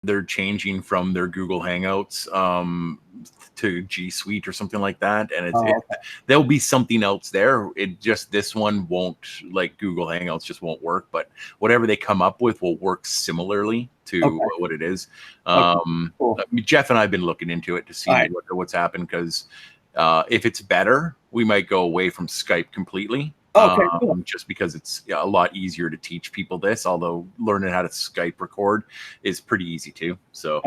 they're changing from their Google Hangouts to G Suite or something like that, and there'll be something else there. It just, this one won't, like Google Hangouts just won't work, but whatever they come up with will work similarly to what it is. Cool. Jeff and I have been looking into it to see what's happened, because if it's better, we might go away from Skype completely. Cool. Just because it's a lot easier to teach people this, although learning how to Skype record is pretty easy too. So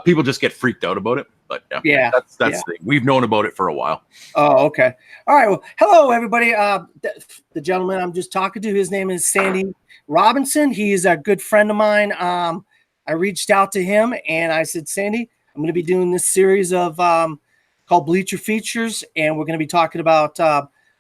people just get freaked out about it. But that's the thing. We've known about it for a while. Oh, okay. All right. Well, hello, everybody. The gentleman I'm just talking to, his name is Sandy Robinson. He's a good friend of mine. I reached out to him and I said, Sandy, I'm going to be doing this series of called Bleacher Features, and we're going to be talking about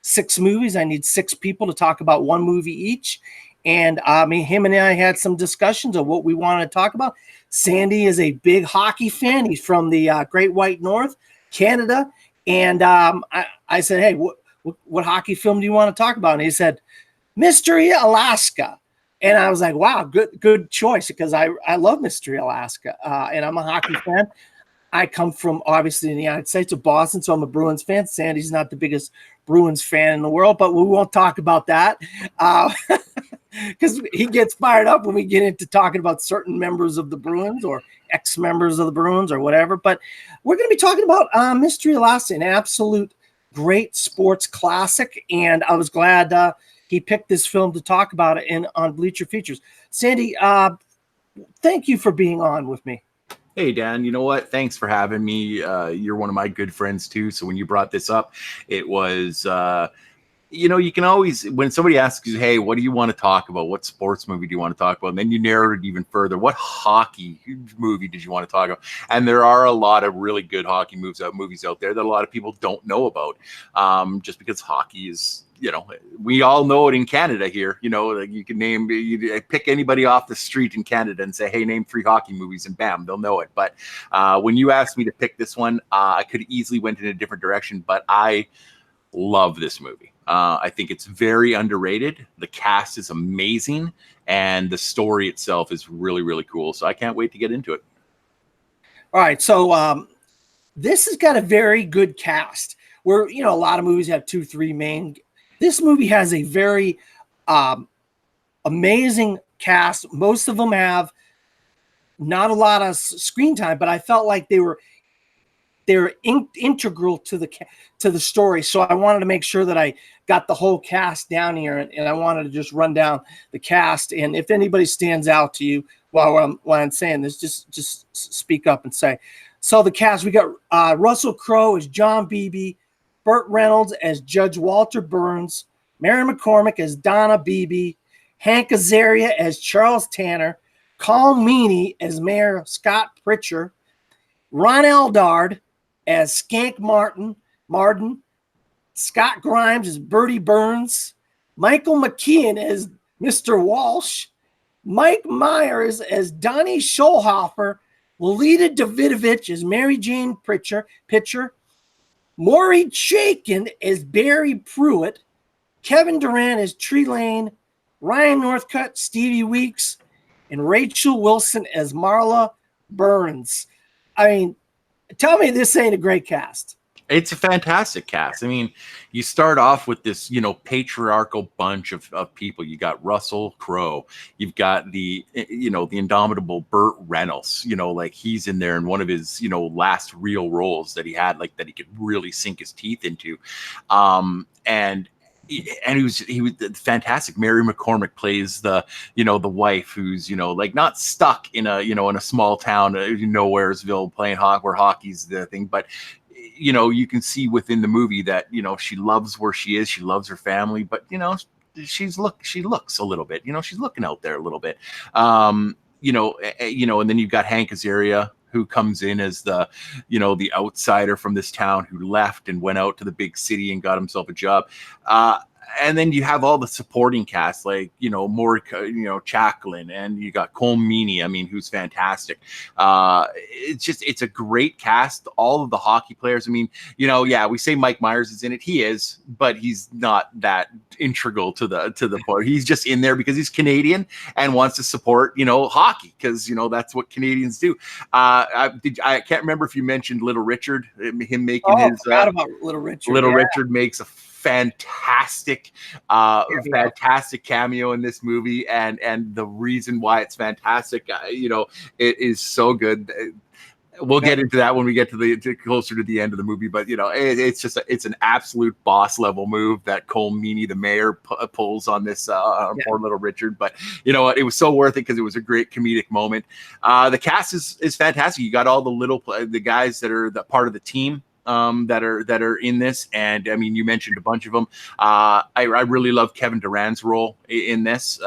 6 movies. I need 6 people to talk about one movie each. And him and I had some discussions of what we wanted to talk about. Sandy is a big hockey fan. He's from the Great White North, Canada. And I said, hey, what hockey film do you want to talk about? And he said, Mystery Alaska. And I was like, wow, good choice, because I love Mystery Alaska. And I'm a hockey fan. I come from, obviously, in the United States of Boston, so I'm a Bruins fan. Sandy's not the biggest Bruins fan in the world, but we won't talk about that because he gets fired up when we get into talking about certain members of the Bruins or ex-members of the Bruins or whatever. But we're going to be talking about Mystery Alaska, an absolute great sports classic, and I was glad he picked this film to talk about it on Bleacher Features. Sandy, thank you for being on with me. Hey, Dan, you know what? Thanks for having me. You're one of my good friends, too. So when you brought this up, it was, you can always, when somebody asks you, hey, what do you want to talk about? What sports movie do you want to talk about? And then you narrow it even further. What hockey movie did you want to talk about? And there are a lot of really good hockey movies out there that a lot of people don't know about, just because hockey is, we all know it in Canada here. Like you can pick anybody off the street in Canada and say, hey, name 3 hockey movies, and bam, they'll know it. But when you asked me to pick this one, I could easily went in a different direction, but I love this movie. I think it's very underrated. The cast is amazing, and the story itself is really, really cool. So I can't wait to get into it. All right. So this has got a very good cast where, a lot of movies have 2, 3 main. This movie has a very amazing cast. Most of them have not a lot of screen time, but I felt like they're integral to the story. So I wanted to make sure that I got the whole cast down here, and I wanted to just run down the cast. And if anybody stands out to you while I'm saying this, just speak up and say. So the cast, we got Russell Crowe as John Beebe, Burt Reynolds as Judge Walter Burns, Mary McCormick as Donna Beebe, Hank Azaria as Charles Tanner, Colm Meaney as Mayor Scott Pritchard, Ron Eldard as Skank Martin, Scott Grimes as Bertie Burns, Michael McKean as Mr. Walsh, Mike Meyers as Donnie Scholhofer, Lolita Davidovich as Mary Jane Pitcher, Maury Chaykin as Barry Pruitt, Kevin Durant as Tree Lane, Ryan Northcutt, Stevie Weeks, and Rachel Wilson as Marla Burns. I mean, tell me this ain't a great cast. It's a fantastic cast. I mean, you start off with this, patriarchal bunch of people. You got Russell Crowe. You've got the indomitable Burt Reynolds. Like he's in there in one of his, last real roles that he had, like that he could really sink his teeth into. And he was fantastic. Mary McCormick plays the wife who's, like not stuck in a small town, Nowheresville playing hockey, where hockey's the thing, but you can see within the movie that, she loves where she is. She loves her family, but, she looks a little bit, she's looking out there a little bit. And then you've got Hank Azaria, who comes in as the outsider from this town who left and went out to the big city and got himself a job. and then you have all the supporting cast, like, Morika, Chaplin, and you got Cole Meany, I mean, who's fantastic. It's a great cast. All of the hockey players. I mean, we say Mike Meyers is in it. He is, but he's not that integral to the part. He's just in there because he's Canadian and wants to support, hockey, because that's what Canadians do. I can't remember if you mentioned Little Richard, him making his. Forgot about Little Richard. Little Richard makes a fantastic cameo in this movie, and the reason why it's fantastic, it is so good. We'll get into that when we get to closer to the end of the movie, but it's an absolute boss level move that Cole Meany, the mayor, pulls on this poor Little Richard. But you know what? It was so worth it because it was a great comedic moment. The cast is fantastic. You got all the guys that are the part of the team that are in this, and I mean, you mentioned a bunch of them. I really love Kevin Durant's role in this.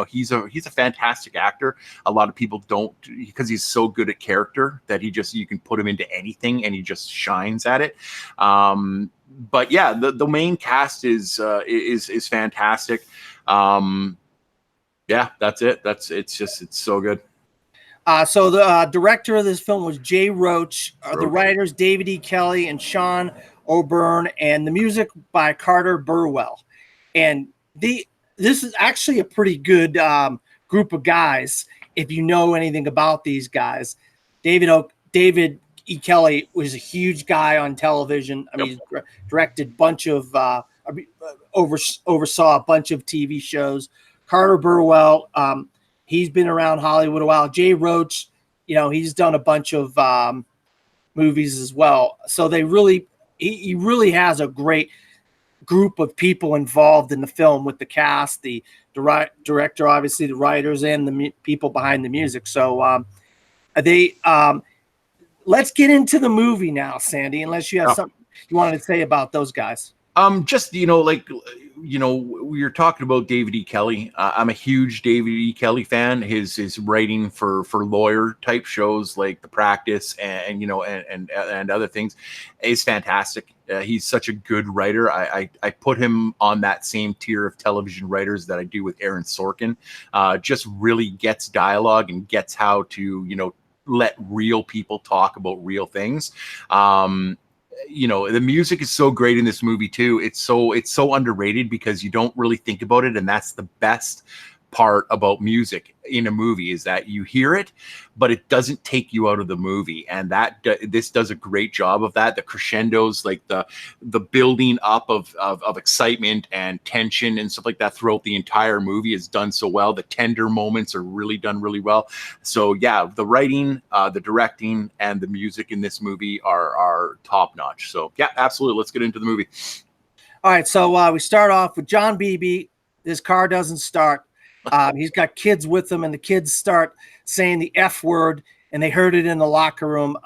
He's a fantastic actor. A lot of people don't, because he's so good at character that you can put him into anything and he just shines at it. But yeah, the main cast is fantastic. Yeah, that's it. It's so good. So the director of this film was Jay Roach. The writers David E. Kelly and Sean O'Byrne, and the music by Carter Burwell. And this is actually a pretty good group of guys. If you know anything about these guys, David E. Kelly was a huge guy on television. I mean, he directed a bunch of oversaw a bunch of TV shows. Carter Burwell. He's been around Hollywood a while. Jay Roach, he's done a bunch of movies as well. So he really has a great group of people involved in the film, with the cast, the director, obviously the writers, and the people behind the music. So let's get into the movie now, Sandy, unless you have something you wanted to say about those guys. We were talking about David E. Kelly. I'm a huge David E. Kelly fan. His writing for lawyer type shows like The Practice and other things is fantastic. He's such a good writer. I put him on that same tier of television writers that I do with Aaron Sorkin. Just really gets dialogue and gets how to let real people talk about real things. The music is so great in this movie too. It's so underrated because you don't really think about it, and that's the best part about music in a movie, is that you hear it, but it doesn't take you out of the movie. And this does a great job of that. The crescendos, like the building up of excitement and tension and stuff like that throughout the entire movie is done so well. The tender moments are really done really well. So yeah, the writing, the directing, and the music in this movie are top notch. So yeah, absolutely. Let's get into the movie. All right. So we start off with John Beebe. His car doesn't start. He's got kids with him, and the kids start saying the F word, and they heard it in the locker room.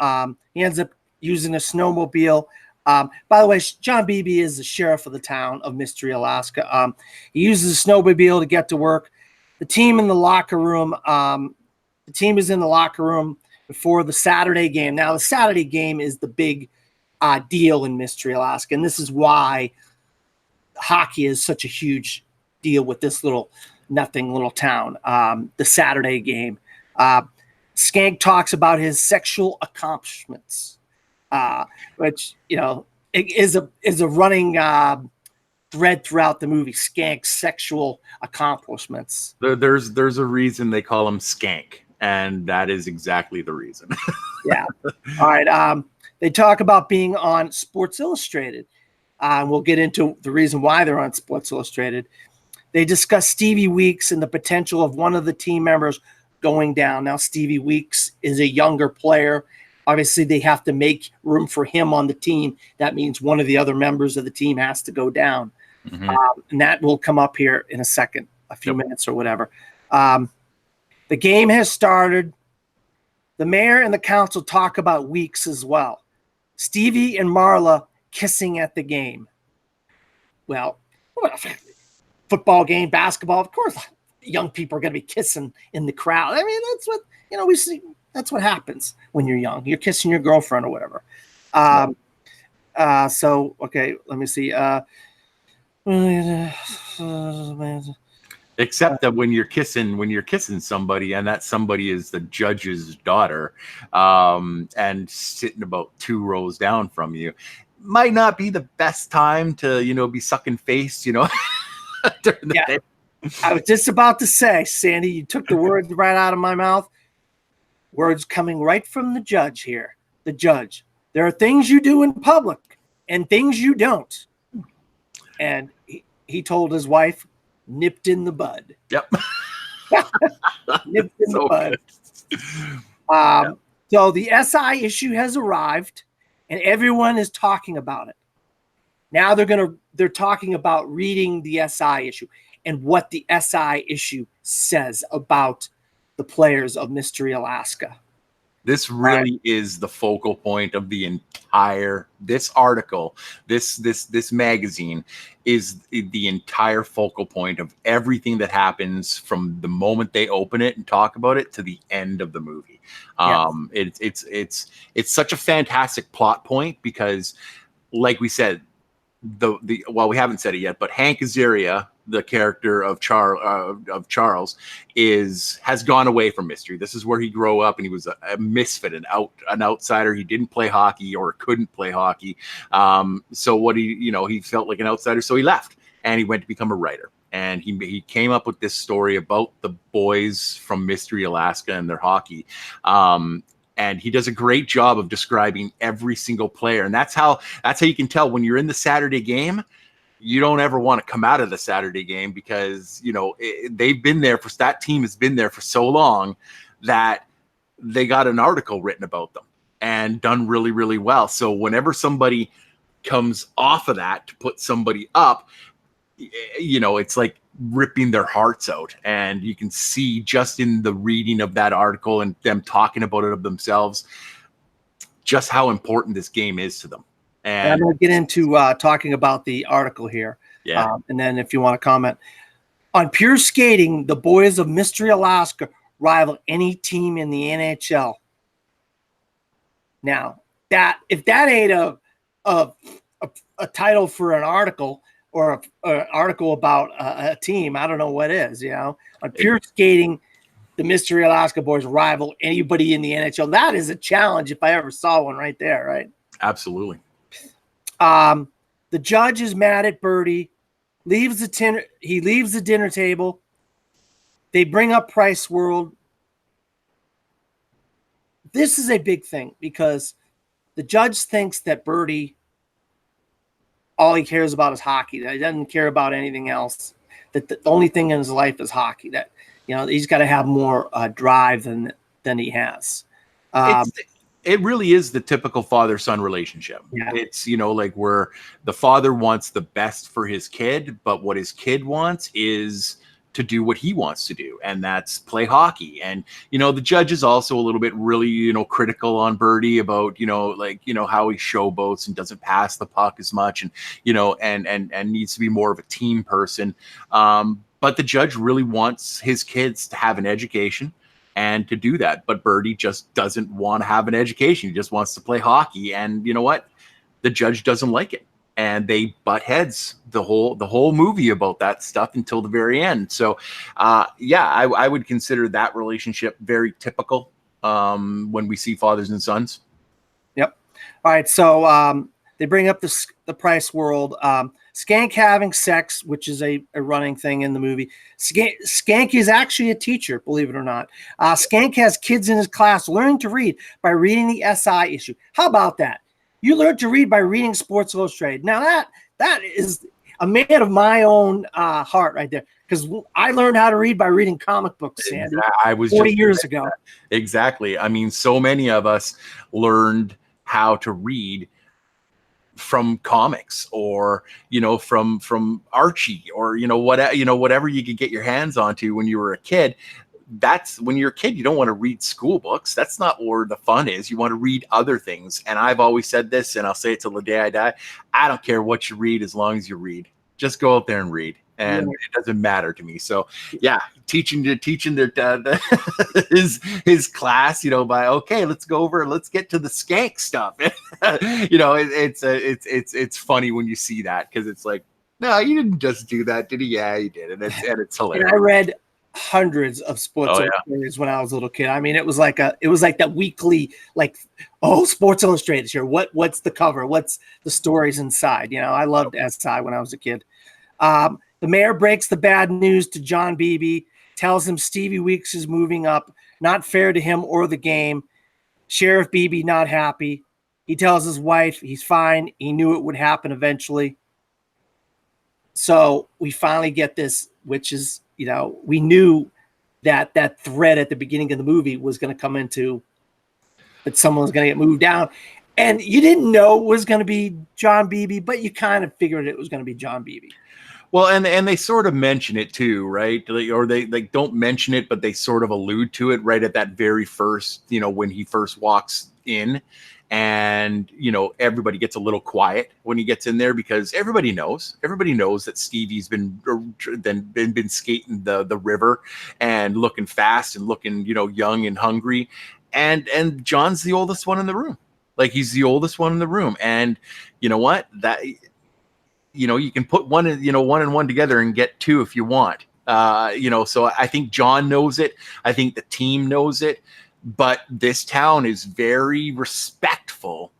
He ends up using a snowmobile. By the way, John Beebe is the sheriff of the town of Mystery, Alaska. He uses a snowmobile to get to work. The team in the locker room. The team is in the locker room before the Saturday game. Now, the Saturday game is the big deal in Mystery, Alaska, and this is why hockey is such a huge deal with this nothing little town. The Saturday game. Skank talks about his sexual accomplishments, which is a running thread throughout the movie. Skank's sexual accomplishments. There's a reason they call him Skank, and that is exactly the reason. Yeah. All right. They talk about being on Sports Illustrated. We'll get into the reason why they're on Sports Illustrated. They discuss Stevie Weeks and the potential of one of the team members going down. Now, Stevie Weeks is a younger player. Obviously, they have to make room for him on the team. That means one of the other members of the team has to go down. Mm-hmm. And that will come up here in a second, a few minutes or whatever. The game has started. The mayor and the council talk about Weeks as well. Stevie and Marla kissing at the game. Well, football game, basketball, of course, young people are going to be kissing in the crowd. I mean, that's what, we see. That's what happens when you're young. You're kissing your girlfriend or whatever. So, okay, let me see. Except that when you're kissing somebody, and that somebody is the judge's daughter, and sitting about 2 rows down from you, might not be the best time to, be sucking face, during the day. I was just about to say, Sandy, you took the words right out of my mouth. Words coming right from the judge here. The judge. There are things you do in public and things you don't. And he told his wife, nipped in the bud. Yep. Nipped in the bud. So the SI issue has arrived and everyone is talking about it. Now they're talking about reading the SI issue and what the SI issue says about the players of Mystery Alaska. This really is the focal point of this article, this magazine is the entire focal point of everything that happens from the moment they open it and talk about it to the end of the movie. Yes. It's such a fantastic plot point because, like we said, we haven't said it yet, but Hank Azaria, the character of Charles, has gone away from Mystery. This is where he grew up, and he was a misfit, an outsider. He didn't play hockey or couldn't play hockey. So he felt like an outsider, so he left and he went to become a writer. And he came up with this story about the boys from Mystery Alaska and their hockey. And he does a great job of describing every single player. And that's how you can tell when you're in the Saturday game, you don't ever want to come out of the Saturday game because, they've been there that team has been there for so long that they got an article written about them and done really, really well. So whenever somebody comes off of that to put somebody up, it's like ripping their hearts out. And you can see just in the reading of that article and them talking about it of themselves, just how important this game is to them. And I'm going to get into talking about the article here. Yeah. And then if you want to comment on pure skating, the boys of Mystery Alaska rival any team in the NHL. Now if that ain't a title for an article, or an article about a team, I don't know what is, On pure skating, the Mystery Alaska boys rival anybody in the NHL. That is a challenge if I ever saw one right there, right? Absolutely. The judge is mad at Birdie, he leaves the dinner table. They bring up Price World. This is a big thing because the judge thinks that Birdie, all he cares about is hockey, that he doesn't care about anything else, that the only thing in his life is hockey, that, he's got to have more drive than he has. It really is the typical father-son relationship. Yeah. It's, like where the father wants the best for his kid, but what his kid wants is to do what he wants to do, and that's play hockey. And the judge is also a little bit really critical on Birdie about how he showboats and doesn't pass the puck as much, and and needs to be more of a team person. But the judge really wants his kids to have an education and to do that, but Birdie just doesn't want to have an education. He just wants to play hockey, and you know what? The judge doesn't like it. And they butt heads the whole movie about that stuff until the very end. So, I would consider that relationship very typical when we see fathers and sons. Yep. All right. So they bring up the Price World. Skank having sex, which is a running thing in the movie. Skank is actually a teacher, believe it or not. Skank has kids in his class learning to read by reading the SI issue. How about that? You learn to read by reading Sports Illustrated. Now that is a man of my own heart right there, because I learned how to read by reading comic books, Sandy. I was 40 years ago. Exactly. I mean, so many of us learned how to read from comics, or from Archie, or whatever you could get your hands onto when you were a kid. That's when you're a kid, you don't want to read school books. That's not where the fun is. You want to read other things. And I've always said this, and I'll say it till the day I die. I don't care what you read as long as you read. Just go out there and read. And it doesn't matter to me. So yeah, teaching their his class, let's go over, let's get to the Skank stuff. It's funny when you see that, because it's like, No, you didn't just do that, did he? Yeah, you did, and it's hilarious. And I read hundreds of Sports Oh, yeah. Illustrated when I was a little kid. I mean, it was like that weekly, like, oh, Sports Illustrated here. What's the cover? What's the stories inside? You know, I loved SI when I was a kid. The mayor breaks the bad news to John Beebe, tells him Stevie Weeks is moving up, not fair to him or the game. Sheriff Beebe not happy. He tells his wife he's fine. He knew it would happen eventually. So we finally get this, which is, you know, we knew that that thread at the beginning of the movie was going to come into that someone was going to get moved down. And you didn't know it was going to be John Beebe, but you kind of figured it was going to be John Beebe. Well, and they sort of mention it too, right? Or they like don't mention it, but they sort of allude to it right at that very first, you know, when he first walks in. And, you know, everybody gets a little quiet when he gets in there because everybody knows that Stevie's been skating the river and looking fast and looking, you know, young and hungry. And John's the oldest one in the room. Like, he's the oldest one in the room. And you know what? That, you know, you can put one and one together and get two if you want. You know, so I think John knows it. I think the team knows it. But this town is very respectful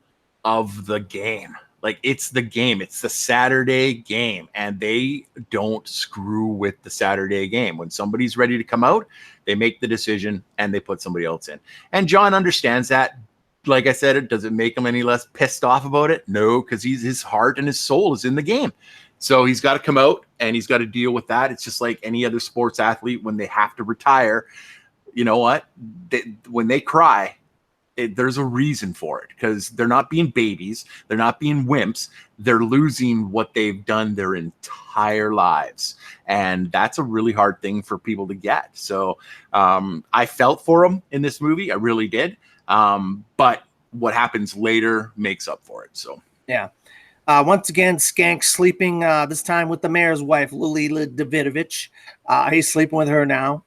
of the game. Like, it's the game. It's the Saturday game. And they don't screw with the Saturday game. When somebody's ready to come out, they make the decision and they put somebody else in. And John understands that. Like I said, does it make him any less pissed off about it? No, because his heart and his soul is in the game. So he's got to come out and he's got to deal with that. It's just like any other sports athlete when they have to retire. You know what? When they cry, there's a reason for it, because they're not being babies. They're not being wimps. They're losing what they've done their entire lives. And that's a really hard thing for people to get. So I felt for them in this movie. I really did. But what happens later makes up for it. So, yeah. Once again, Skank sleeping, this time with the mayor's wife, Lily Davidovich. He's sleeping with her now.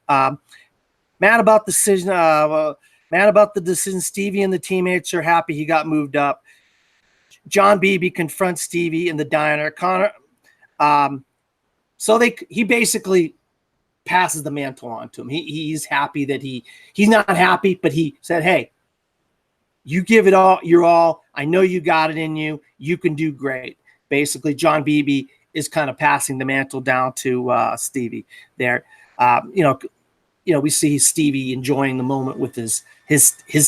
Mad about the decision. Stevie and the teammates are happy he got moved up. John Beebe confronts Stevie in the diner. Connor, he basically passes the mantle on to him. He's happy that he's not happy, but he said, "Hey, you give it all, your all. I know you got it in you. You can do great." Basically, John Beebe is kind of passing the mantle down to Stevie there. We see Stevie enjoying the moment with his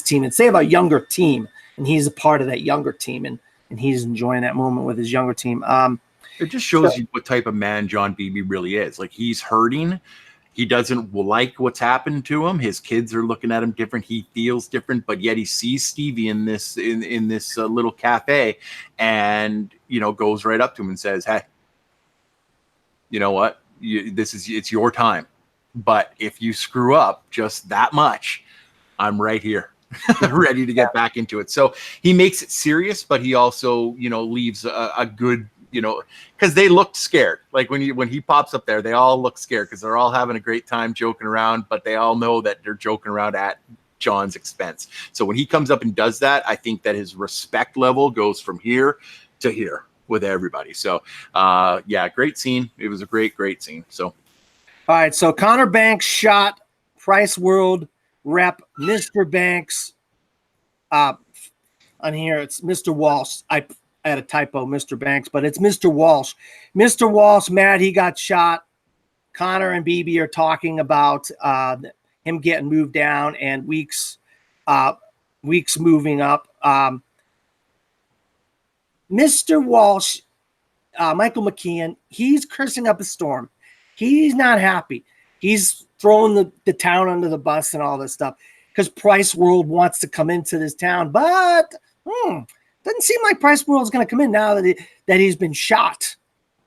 team, and say about younger team, and he's a part of that younger team, and he's enjoying that moment with his younger team. It just shows you what type of man John Beebe really is. Like, he's hurting. He doesn't like what's happened to him. His kids are looking at him different. He feels different, but yet he sees Stevie in this little cafe, and goes right up to him and says, "Hey, you know what? It's your time. But if you screw up just that much, I'm right here, ready to get back into it." So he makes it serious, but he also, leaves a good, because they looked scared. Like when he pops up there, they all look scared because they're all having a great time joking around, but they all know that they're joking around at John's expense. So when he comes up and does that, I think that his respect level goes from here to here with everybody. So great scene. It was a great scene. So. All right, so Connor Banks shot Price World rep Mr. Banks. On here, it's Mr. Walsh. I had a typo, Mr. Banks, but it's Mr. Walsh. Mr. Walsh, mad he got shot. Connor and Beebe are talking about him getting moved down and Weeks moving up. Mr. Walsh, Michael McKean, he's cursing up a storm. He's not happy. He's throwing the town under the bus and all this stuff because Price World wants to come into this town, but doesn't seem like Price World's going to come in now that he's been shot.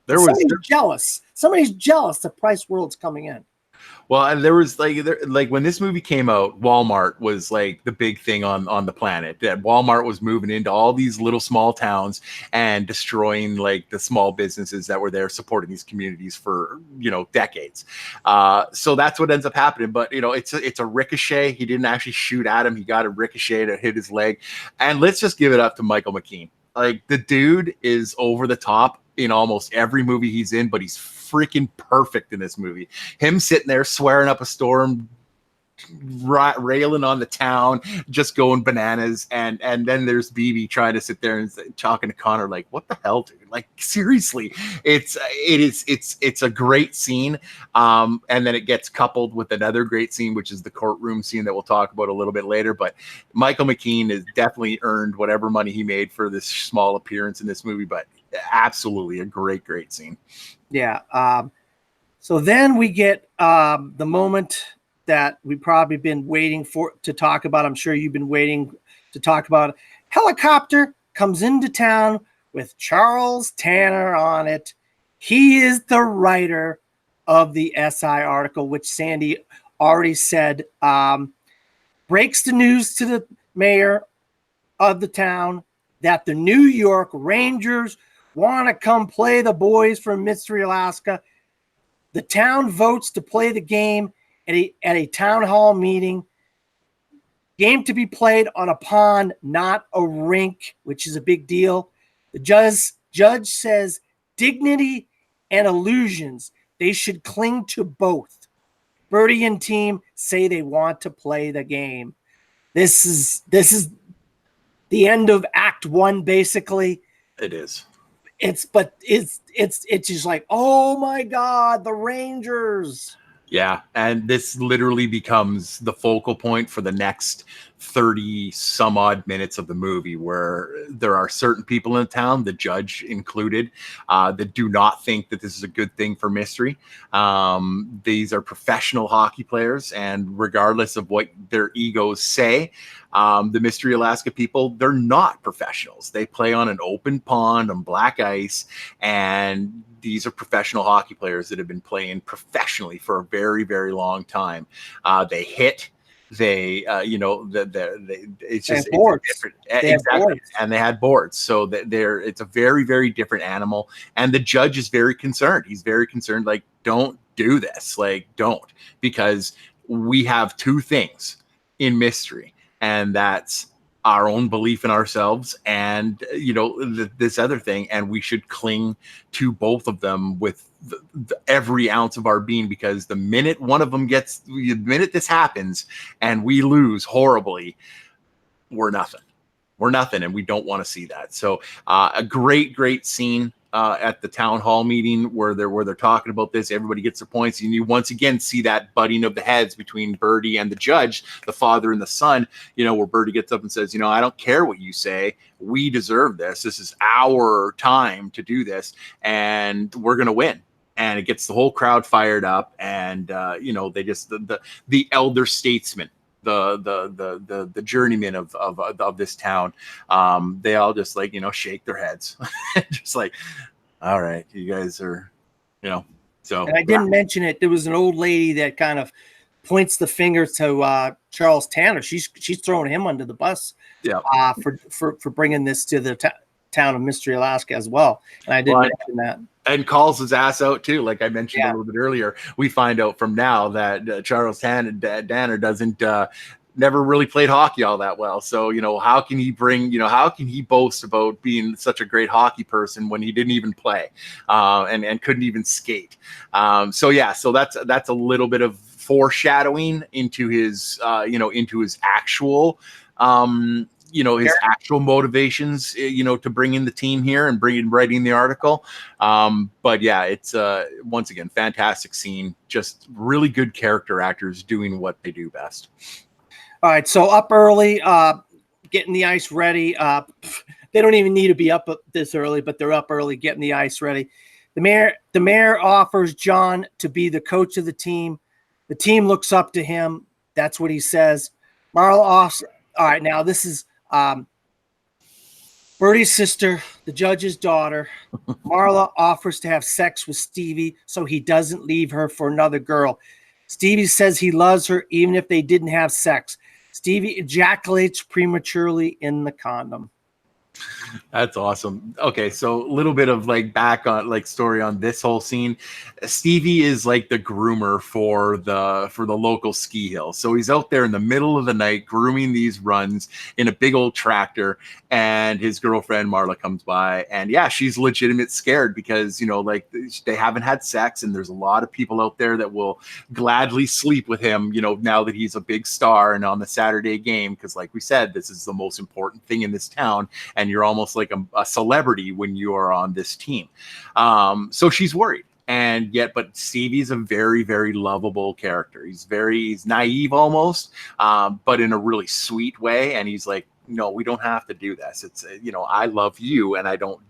Somebody's jealous. Somebody's jealous that Price World's coming in. Well, and there was like when this movie came out, Walmart was like the big thing on the planet. That Walmart was moving into all these little small towns and destroying like the small businesses that were there supporting these communities for decades. So that's what ends up happening. But it's a ricochet. He didn't actually shoot at him. He got a ricochet to hit his leg. And let's just give it up to Michael McKean. Like, the dude is over the top in almost every movie he's in, but he's freaking perfect in this movie. Him sitting there swearing up a storm, railing on the town, just going bananas, and then there's BB trying to sit there and talking to Connor like, what the hell, dude? Like, seriously, it's a great scene, and then it gets coupled with another great scene, which is the courtroom scene that we'll talk about a little bit later. But Michael McKean has definitely earned whatever money he made for this small appearance in this movie, but absolutely a great scene. Yeah. So then we get the moment that we've probably been waiting for to talk about. I'm sure you've been waiting to talk about. Helicopter comes into town with Charles Tanner on it. He is the writer of the SI article, which Sandy already said breaks the news to the mayor of the town that the New York Rangers want to come play the boys from Mystery Alaska. The town votes to play the game at a town hall meeting. Game to be played on a pond, not a rink, which is a big deal. The judge says dignity and illusions. They should cling to both. Bertie and team say they want to play the game. This is the end of Act 1, basically. It is. It's just like, oh my God, the Rangers. Yeah, and this literally becomes the focal point for the next 30 some odd minutes of the movie, where there are certain people in town, the judge included, that do not think that this is a good thing for Mystery. These are professional hockey players, and regardless of what their egos say, the Mystery Alaska people, they're not professionals. They play on an open pond on black ice, and these are professional hockey players that have been playing professionally for a very, very long time. They hit, it's just boards. Different. Exactly. Boards. And they had boards. So it's a very, very different animal. And the judge is very concerned. He's very concerned, like, don't do this. Like, don't, because we have two things in Mystery, and that's our own belief in ourselves and, this other thing. And we should cling to both of them with every ounce of our being, because the minute this happens and we lose horribly, we're nothing. And we don't want to see that. So a great scene at the town hall meeting where they're talking about this. Everybody gets their points, and you once again see that butting of the heads between Bertie and the judge, the father and the son, where Bertie gets up and says, I don't care what you say. We deserve this. This is our time to do this, and we're going to win. And it gets the whole crowd fired up, and they just the elder statesman, the journeyman of this town, they all just shake their heads, just like, all right, you guys are, so. And I didn't mention it. There was an old lady that kind of points the finger to Charles Tanner. She's throwing him under the bus, for bringing this to the town of Mystery Alaska as well. And I didn't mention that. And calls his ass out too, like I mentioned a little bit earlier. We find out from now that Charles Tanner doesn't never really played hockey all that well. So how can he boast about being such a great hockey person when he didn't even play and couldn't even skate? So that's a little bit of foreshadowing into his actual his actual motivations, to bring in the team here and writing the article. But yeah, it's once again, fantastic scene, just really good character actors doing what they do best. All right. So up early, getting the ice ready. They don't even need to be up this early, but they're up early, getting the ice ready. The mayor offers John to be the coach of the team. The team looks up to him. That's what he says. Marla offers. All right. Now this is, Bertie's sister, the judge's daughter. Marla offers to have sex with Stevie so he doesn't leave her for another girl. Stevie says he loves her even if they didn't have sex. Stevie ejaculates prematurely in the condom. That's awesome. Okay, so a little bit of like back on like story on this whole scene. Stevie is like the groomer for the local ski hill. So he's out there in the middle of the night grooming these runs in a big old tractor, and his girlfriend Marla comes by, and yeah, she's legitimate scared because like they haven't had sex, and there's a lot of people out there that will gladly sleep with him, now that he's a big star and on the Saturday game, because like we said, this is the most important thing in this town, and you're almost like a celebrity when you are on this team. So she's worried. But Stevie's a very, very lovable character. He's naive almost, but in a really sweet way. And he's like, no, we don't have to do this. It's, I love you and I don't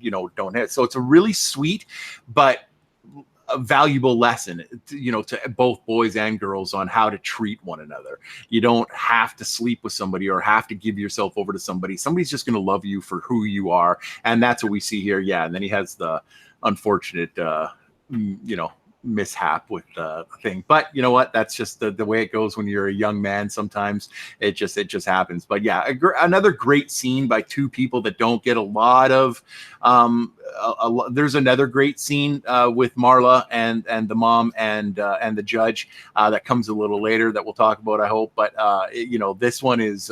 hit. So it's a really sweet, but a valuable lesson, to both boys and girls on how to treat one another. You don't have to sleep with somebody or have to give yourself over to somebody. Somebody's just going to love you for who you are. And that's what we see here. Yeah. And then he has the unfortunate, mishap with the thing, but you know what, that's just the way it goes when you're a young man. Sometimes it just happens. But yeah, another great scene by two people that don't get a lot of there's another great scene with Marla and the mom and the judge that comes a little later that we'll talk about, I hope. But this one is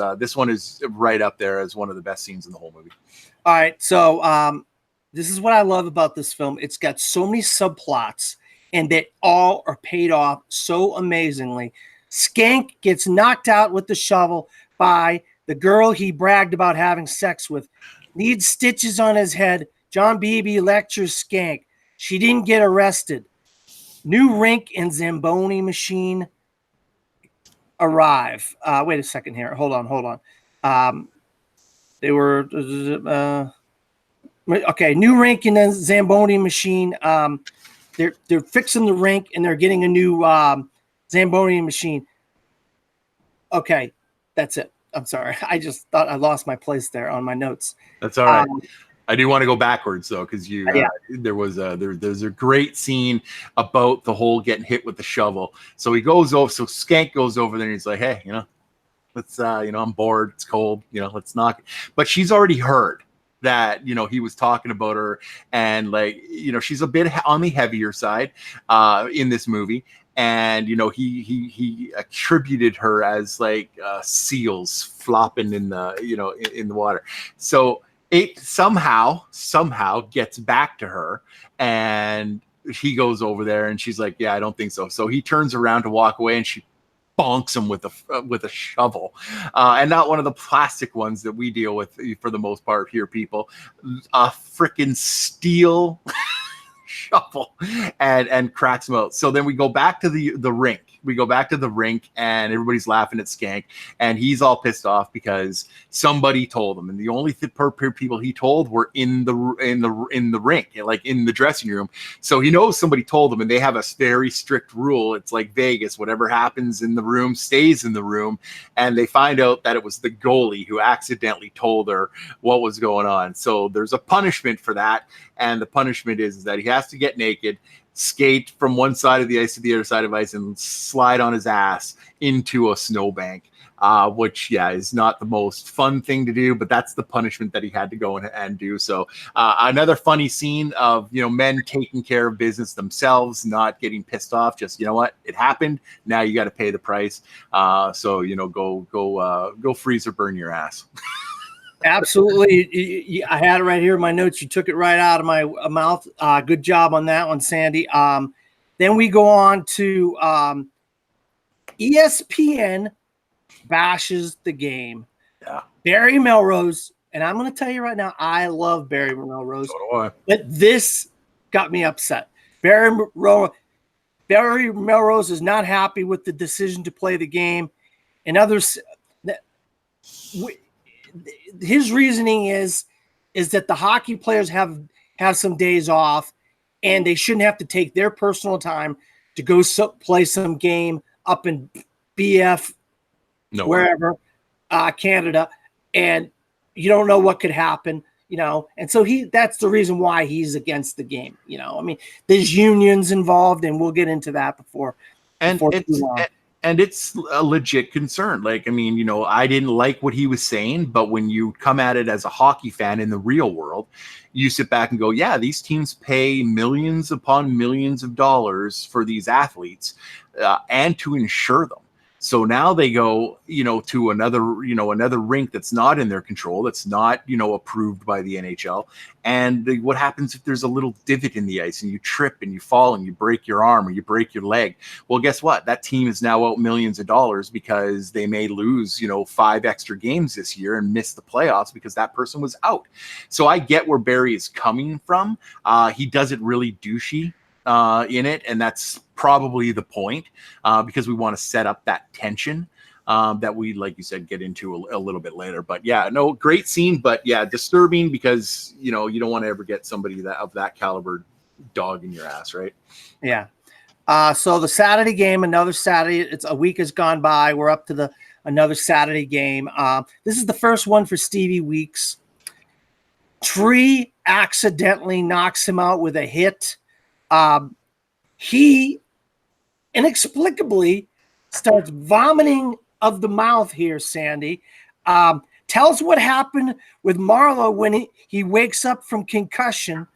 right up there as one of the best scenes in the whole movie. All right, so this is what I love about this film. It's got so many subplots, and they all are paid off so amazingly. Skank gets knocked out with the shovel by the girl he bragged about having sex with. Needs stitches on his head. John Beebe lectures Skank. She didn't get arrested. New rink and Zamboni machine arrive. Wait a second here. Hold on. They were... okay, new rink and then Zamboni machine. They're fixing the rink and they're getting a new Zamboni machine. Okay, that's it. I'm sorry. I just thought I lost my place there on my notes. That's all right. I do want to go backwards though, because there's a great scene about the whole getting hit with the shovel. So he goes over. So Skank goes over there and he's like, hey, let's I'm bored. It's cold. Let's knock it. But she's already heard that he was talking about her, and she's a bit on the heavier side in this movie, and he attributed her as like seals flopping in the in the water. So it somehow gets back to her, and he goes over there and she's like, yeah, I don't think so. So he turns around to walk away, and she bonks him with a shovel, and not one of the plastic ones that we deal with for the most part here, people. A freaking steel shovel, and cracks him out. So then we go back to the rink. We go back to the rink, and everybody's laughing at Skank, and he's all pissed off because somebody told him, and the only people he told were in the rink, like in the dressing room. So he knows somebody told him, and they have a very strict rule. It's like Vegas: whatever happens in the room stays in the room. And they find out that it was the goalie who accidentally told her what was going on. So there's a punishment for that, and the punishment is that he has to get naked, skate from one side of the ice to the other side of ice, and slide on his ass into a snowbank, which is not the most fun thing to do, but that's the punishment that he had to go and do. So another funny scene of men taking care of business themselves, not getting pissed off. Just it happened. Now you got to pay the price. So go freeze or burn your ass. Absolutely. I had it right here in my notes. You took it right out of my mouth. Good job on that one, Sandy. Then we go on to ESPN bashes the game. Yeah. Barry Melrose, and I'm going to tell you right now, I love Barry Melrose. So do I. But this got me upset. Barry Melrose is not happy with the decision to play the game. And others... his reasoning is that the hockey players have some days off, and they shouldn't have to take their personal time to go play some game up in BF, wherever, Canada, and you don't know what could happen, and so that's the reason why he's against the game. I mean, there's unions involved, and we'll get into that before too long. And it's a legit concern. Like, I mean, you know, I didn't like what he was saying, but when you come at it as a hockey fan in the real world, you sit back and go, yeah, these teams pay millions upon millions of dollars for these athletes and to insure them. So now they go, you know, to another rink that's not in their control, that's not, you know, approved by the NHL. And what happens if there's a little divot in the ice and you trip and you fall and you break your arm or you break your leg? Well, guess what? That team is now out millions of dollars because they may lose, you know, 5 extra games this year and miss the playoffs because that person was out. So I get where Barry is coming from. He does it really douchey in it, and that's probably the point, because we want to set up that tension that we, like you said, get into a little bit later. But yeah, no, great scene, but yeah, disturbing because, you know, you don't want to ever get somebody of that caliber dog in your ass, right? Yeah. So the Saturday game, another Saturday, it's a week has gone by. We're up to another Saturday game. This is the first one for Stevie Weeks. Tree accidentally knocks him out with a hit. He inexplicably starts vomiting of the mouth here, Sandy. Tell us what happened with Marla when he wakes up from concussion.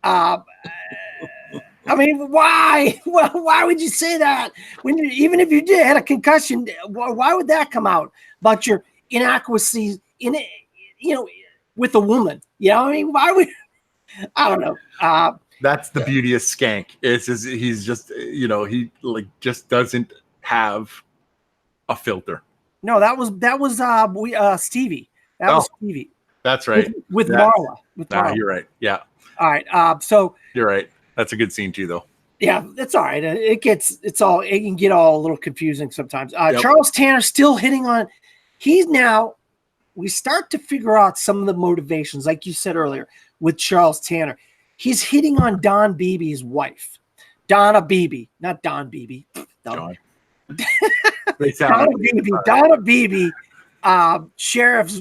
I mean, why? Why would you say that? Even if you had a concussion, why would that come out about your inadequacy with a woman? You know, I mean, why would? I don't know. That's the beauty of Skank. He's just, you know, he like just doesn't have a filter. No, that was Stevie. That was Stevie. That's right. With Marla. Marla. You're right. Yeah. All right. So you're right. That's a good scene too, though. Yeah, that's all right. It can get all a little confusing sometimes. Charles Tanner still hitting on. We start to figure out some of the motivations, like you said earlier, with Charles Tanner. He's hitting on Don Beebe's wife. Donna Beebe, not Don Beebe. Donna Beebe. Donna Beebe, Sheriff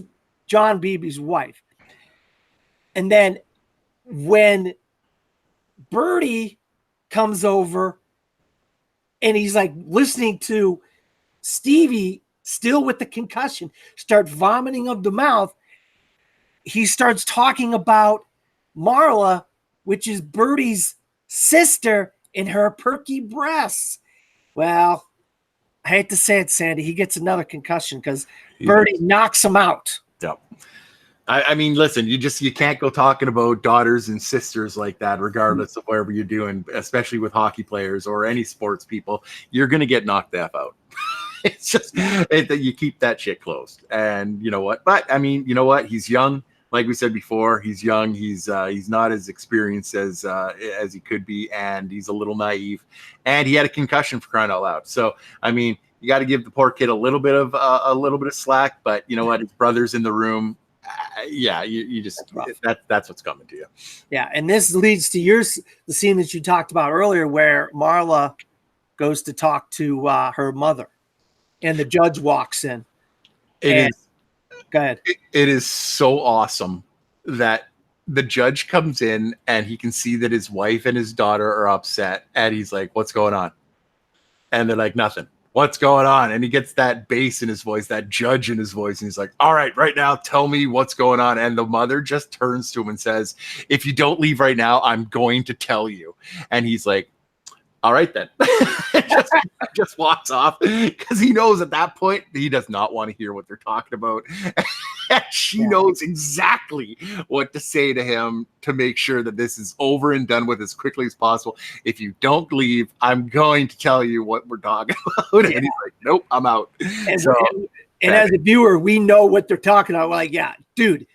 John Beebe's wife. And then when Bertie comes over and he's like listening to Stevie still with the concussion start vomiting of the mouth, he starts talking about Marla, which is Bertie's sister, and her perky breasts. Well, I hate to say it, Sandy, he gets another concussion because Bertie knocks him out. Yep. I mean, listen, you can't go talking about daughters and sisters like that, regardless of whatever you're doing, especially with hockey players or any sports people. You're going to get knocked the F out. It's just that you keep that shit closed. And you know what? But I mean, you know what? He's young. Like we said before, he's young. He's not as experienced as he could be, and he's a little naive. And he had a concussion, for crying out loud. So I mean, you got to give the poor kid a little bit of slack. But you know what? His brother's in the room. You just that's what's coming to you. Yeah, and this leads to the scene that you talked about earlier, where Marla goes to talk to her mother, and the judge walks in. Go ahead. It is so awesome that the judge comes in and he can see that his wife and his daughter are upset, and he's like, "What's going on?" And they're like, "Nothing. What's going on?" And he gets that bass in his voice, that judge in his voice, and he's like, "All right now, tell me what's going on." And the mother just turns to him and says, "If you don't leave right now, I'm going to tell you." And he's like, "All right then." just walks off because he knows at that point he does not want to hear what they're talking about. She knows exactly what to say to him to make sure that this is over and done with as quickly as possible. "If you don't leave, I'm going to tell you what we're talking about." And he's like, "Nope, I'm out." And as a viewer, we know what they're talking about. We're like, "Yeah, dude,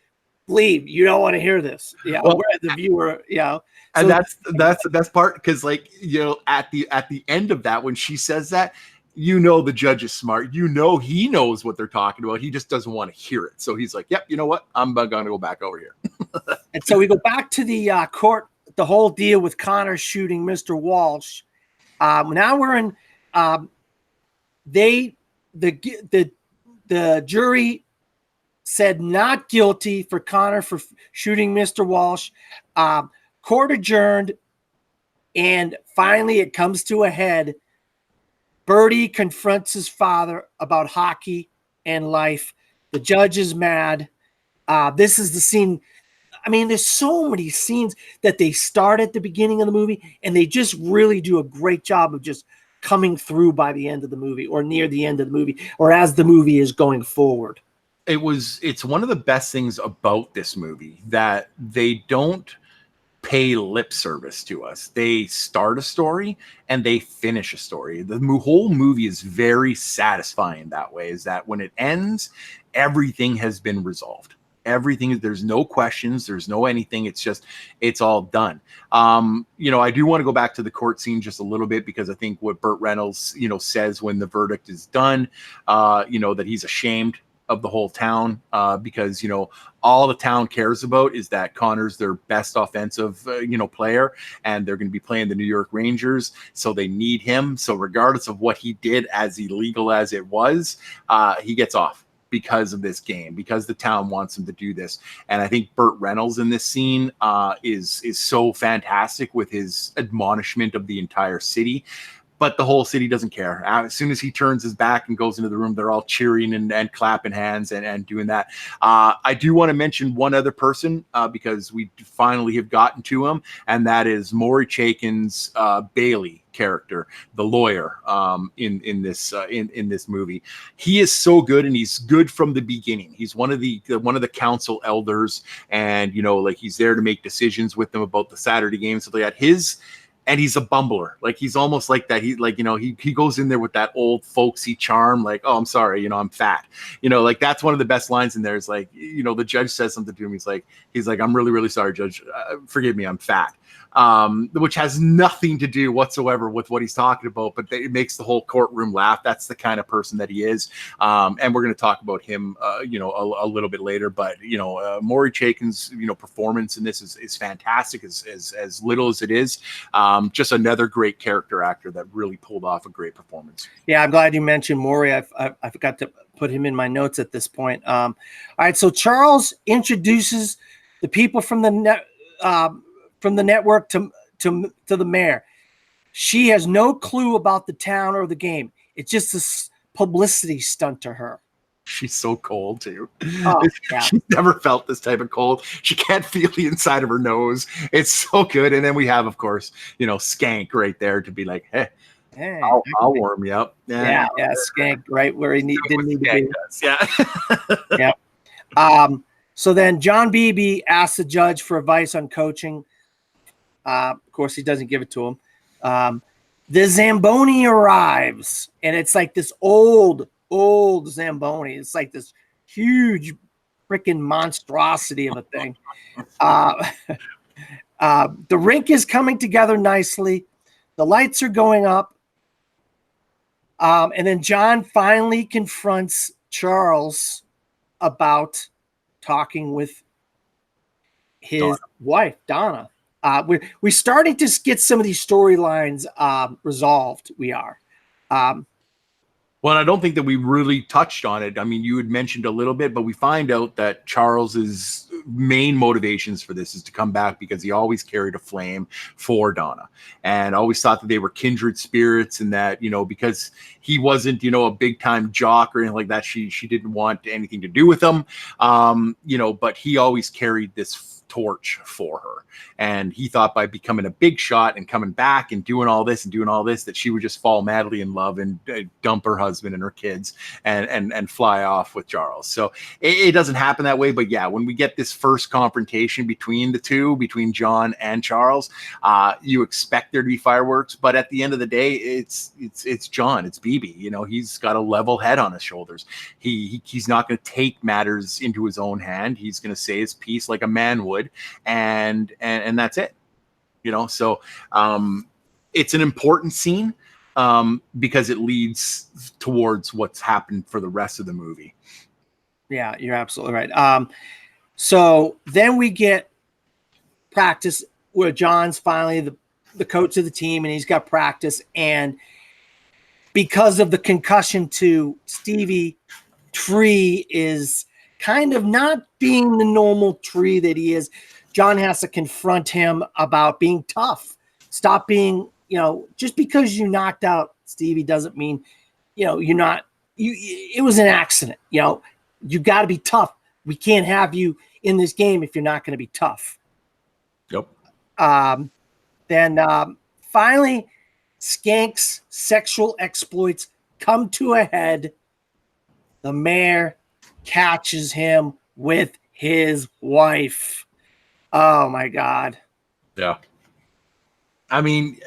leave. You don't want to hear this." Yeah, well, we're as the viewer, And that's the best part, because like, you know, at the end of that, when she says that, you know, the judge is smart. You know, he knows what they're talking about. He just doesn't want to hear it. So he's like, "Yep, you know what? I'm going to go back over here." And so we go back to the court, the whole deal with Connor shooting Mr. Walsh. Now we're in. The jury said not guilty for Connor for shooting Mr. Walsh. Court adjourned, and finally it comes to a head. Bertie confronts his father about hockey and life. The judge is mad. This is the scene. I mean, there's so many scenes that they start at the beginning of the movie, and they just really do a great job of just coming through by the end of the movie or near the end of the movie or as the movie is going forward. It's one of the best things about this movie that they don't pay lip service to us. They start a story and they finish a story. The whole movie is very satisfying that way, is that when it ends, everything has been resolved. Everything, there's no questions, there's no anything. It's all done. I do want to go back to the court scene just a little bit, because I think what Burt Reynolds, says when the verdict is done, that he's ashamed of the whole town, because all the town cares about is that Connor's their best offensive player, and they're going to be playing the New York Rangers, so they need him. So regardless of what he did, as illegal as it was, he gets off because of this game, because the town wants him to do this. And I think Burt Reynolds in this scene is so fantastic with his admonishment of the entire city. But the whole city doesn't care. As soon as he turns his back and goes into the room, they're all cheering and clapping hands and doing that. I do want to mention one other person, because we finally have gotten to him, and that is Maury Chaykin's Bailey character, the lawyer, in this movie. He is so good, and he's good from the beginning. He's one of the council elders, and he's there to make decisions with them about the Saturday games. So they had and he's a bumbler. Like, he's almost like that. He goes in there with that old folksy charm. Like, oh, I'm sorry, I'm fat. That's one of the best lines in there. Is like, the judge says something to him. He's like, I'm really, really sorry, Judge. Forgive me, I'm fat. Which has nothing to do whatsoever with what he's talking about, but it makes the whole courtroom laugh. That's the kind of person that he is. And we're going to talk about him, a little bit later, but, Maury Chaykin's, performance in this is fantastic, as little as it is. Just another great character actor that really pulled off a great performance. Yeah, I'm glad you mentioned Maury. I forgot to put him in my notes at this point. All right, so Charles introduces the people from the network to the mayor. She has no clue about the town or the game. It's just a publicity stunt to her. She's so cold too. Oh, yeah. She's never felt this type of cold. She can't feel the inside of her nose. It's so good. And then we have, of course, Skank right there to be like, hey, I'll warm you up. Yeah, Skank right where he didn't need to be. Does. Yeah. Yeah. So then John Beebe asks the judge for advice on coaching. Of course, he doesn't give it to him. The Zamboni arrives, and it's like this old Zamboni. It's like this huge freaking monstrosity of a thing. The rink is coming together nicely. The lights are going up. And then John finally confronts Charles about talking with his wife, Donna. We're starting to get some of these storylines resolved. We are. Well, I don't think that we really touched on it. I mean, you had mentioned a little bit, but we find out that Charles's main motivations for this is to come back because he always carried a flame for Donna and always thought that they were kindred spirits, and that, because he wasn't, a big time jock or anything like that, she didn't want anything to do with him. But he always carried this torch for her, and he thought by becoming a big shot and coming back and doing all this that she would just fall madly in love and dump her husband and her kids and fly off with Charles. So it doesn't happen that way, but yeah, when we get this first confrontation between John and Charles, you expect there to be fireworks, but at the end of the day, it's John, it's Beebe. He's got a level head on his shoulders. He's not going to take matters into his own hand. He's going to say his piece like a man would, and that's it. So it's an important scene because it leads towards what's happened for the rest of the movie. Yeah, you're absolutely right. So then we get practice where John's finally the coach of the team, and he's got practice, and because of the concussion to Stevie, Tree is kind of not being the normal Tree that he is. John has to confront him about being tough. Stop being, just because you knocked out Stevie doesn't mean, you're not, it was an accident. You got to be tough. We can't have you in this game if you're not going to be tough. Yep. Then finally, Skank's sexual exploits come to a head. The mayor catches him with his wife. Oh my God. Yeah. I mean,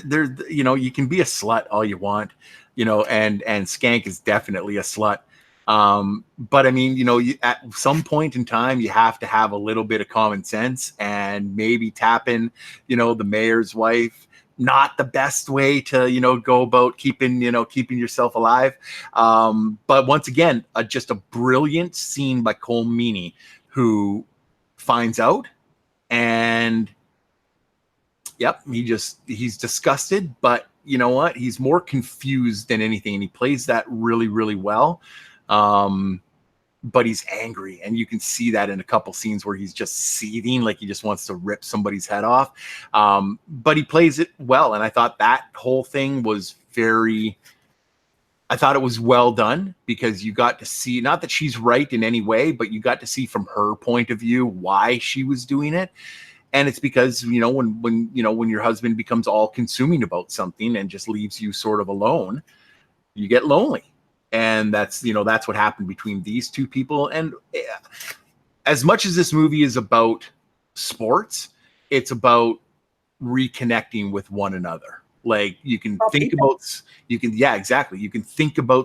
there, you can be a slut all you want, and Skank is definitely a slut. But I mean, at some point in time, you have to have a little bit of common sense and maybe tap in, the mayor's wife. Not the best way to, go about keeping yourself alive. But once again, just a brilliant scene by Cole Meany, who finds out, and yep, he's disgusted, but you know what? He's more confused than anything, and he plays that really, really well. But he's angry, and you can see that in a couple scenes where he's just seething, like he just wants to rip somebody's head off. But he plays it well, and I thought that whole thing was I thought it was well done, because you got to see, not that she's right in any way, but you got to see from her point of view why she was doing it. And it's because, when your husband becomes all consuming about something and just leaves you sort of alone, you get lonely. And that's what happened between these two people. And as much as this movie is about sports, it's about reconnecting with one another. Like you can think about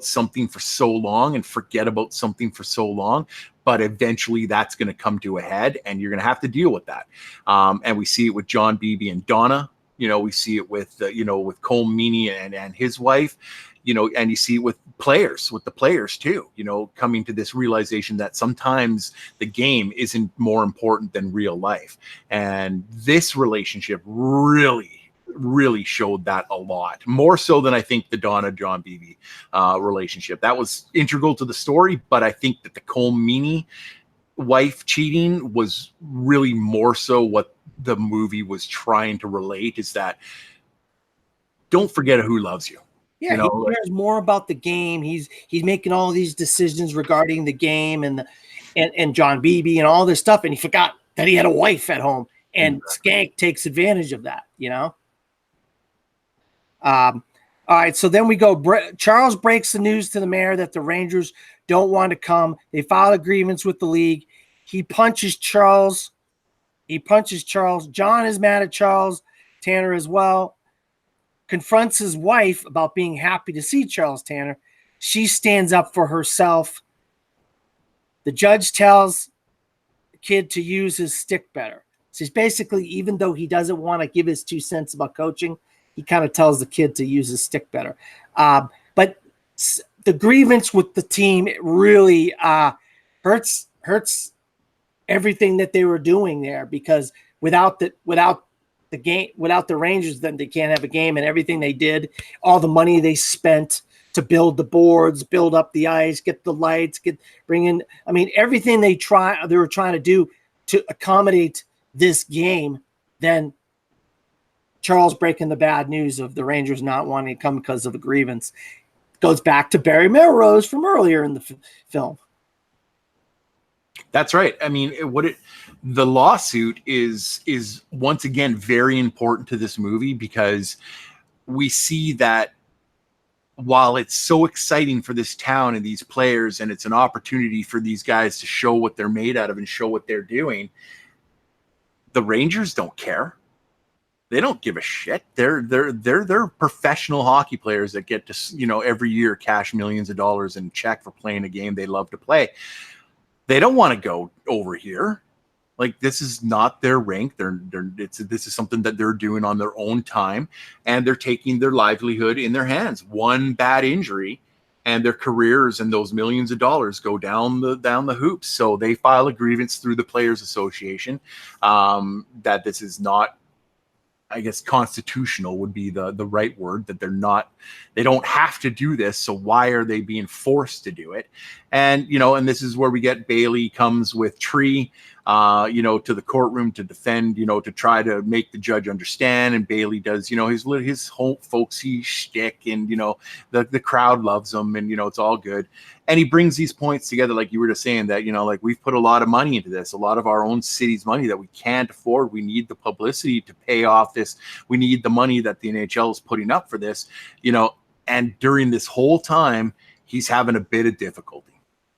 something for so long and forget about something for so long, but eventually that's going to come to a head, and you're going to have to deal with that. And we see it with John Beebe and Donna. We see it with with Cole Meany and his wife. And you see it with the players too, coming to this realization that sometimes the game isn't more important than real life. And this relationship really, really showed that a lot, more so than I think the Donna John Beebe relationship. That was integral to the story, but I think that the Cole Meany wife cheating was really more so what the movie was trying to relate, is that don't forget who loves you. Yeah, he cares more about the game. He's making all these decisions regarding the game and John Beebe and all this stuff, and he forgot that he had a wife at home. And Skank takes advantage of that, All right, so then we go. Charles breaks the news to the mayor that the Rangers don't want to come. They file a grievance with the league. He punches Charles. John is mad at Charles. Tanner as well. Confronts his wife about being happy to see Charles Tanner. She stands up for herself. The judge tells the kid to use his stick better. So he's basically, even though he doesn't want to give his 2 cents about coaching, he kind of tells the kid to use his stick better. But the grievance with the team, it really hurts everything that they were doing there, because without the game, without the Rangers, then they can't have a game. And everything they did, all the money they spent to build the boards, build up the ice, get the lights, bring in. I mean, everything they were trying to do to accommodate this game. Then Charles breaking the bad news of the Rangers not wanting to come because of a grievance goes back to Barry Melrose from earlier in the film. That's right. I mean, the lawsuit is once again very important to this movie, because we see that while it's so exciting for this town and these players, and it's an opportunity for these guys to show what they're made out of and show what they're doing, the Rangers don't care. They don't give a shit. They're professional hockey players that get to, every year cash millions of dollars in check for playing a game they love to play. They don't want to go over here. Like, this is not their rink. This is something that they're doing on their own time, and they're taking their livelihood in their hands. One bad injury, and their careers and those millions of dollars go down the hoops. So they file a grievance through the Players Association that this is not, I guess, constitutional would be the right word, that they don't have to do this. So why are they being forced to do it? And, and this is where we get Bailey comes with Tree. to the courtroom to defend, to try to make the judge understand. And Bailey does, his whole folksy shtick, and, the crowd loves him, and, it's all good. And he brings these points together, like you were just saying, that, like, we've put a lot of money into this, a lot of our own city's money that we can't afford. We need the publicity to pay off this. We need the money that the NHL is putting up for this, and during this whole time, he's having a bit of difficulty.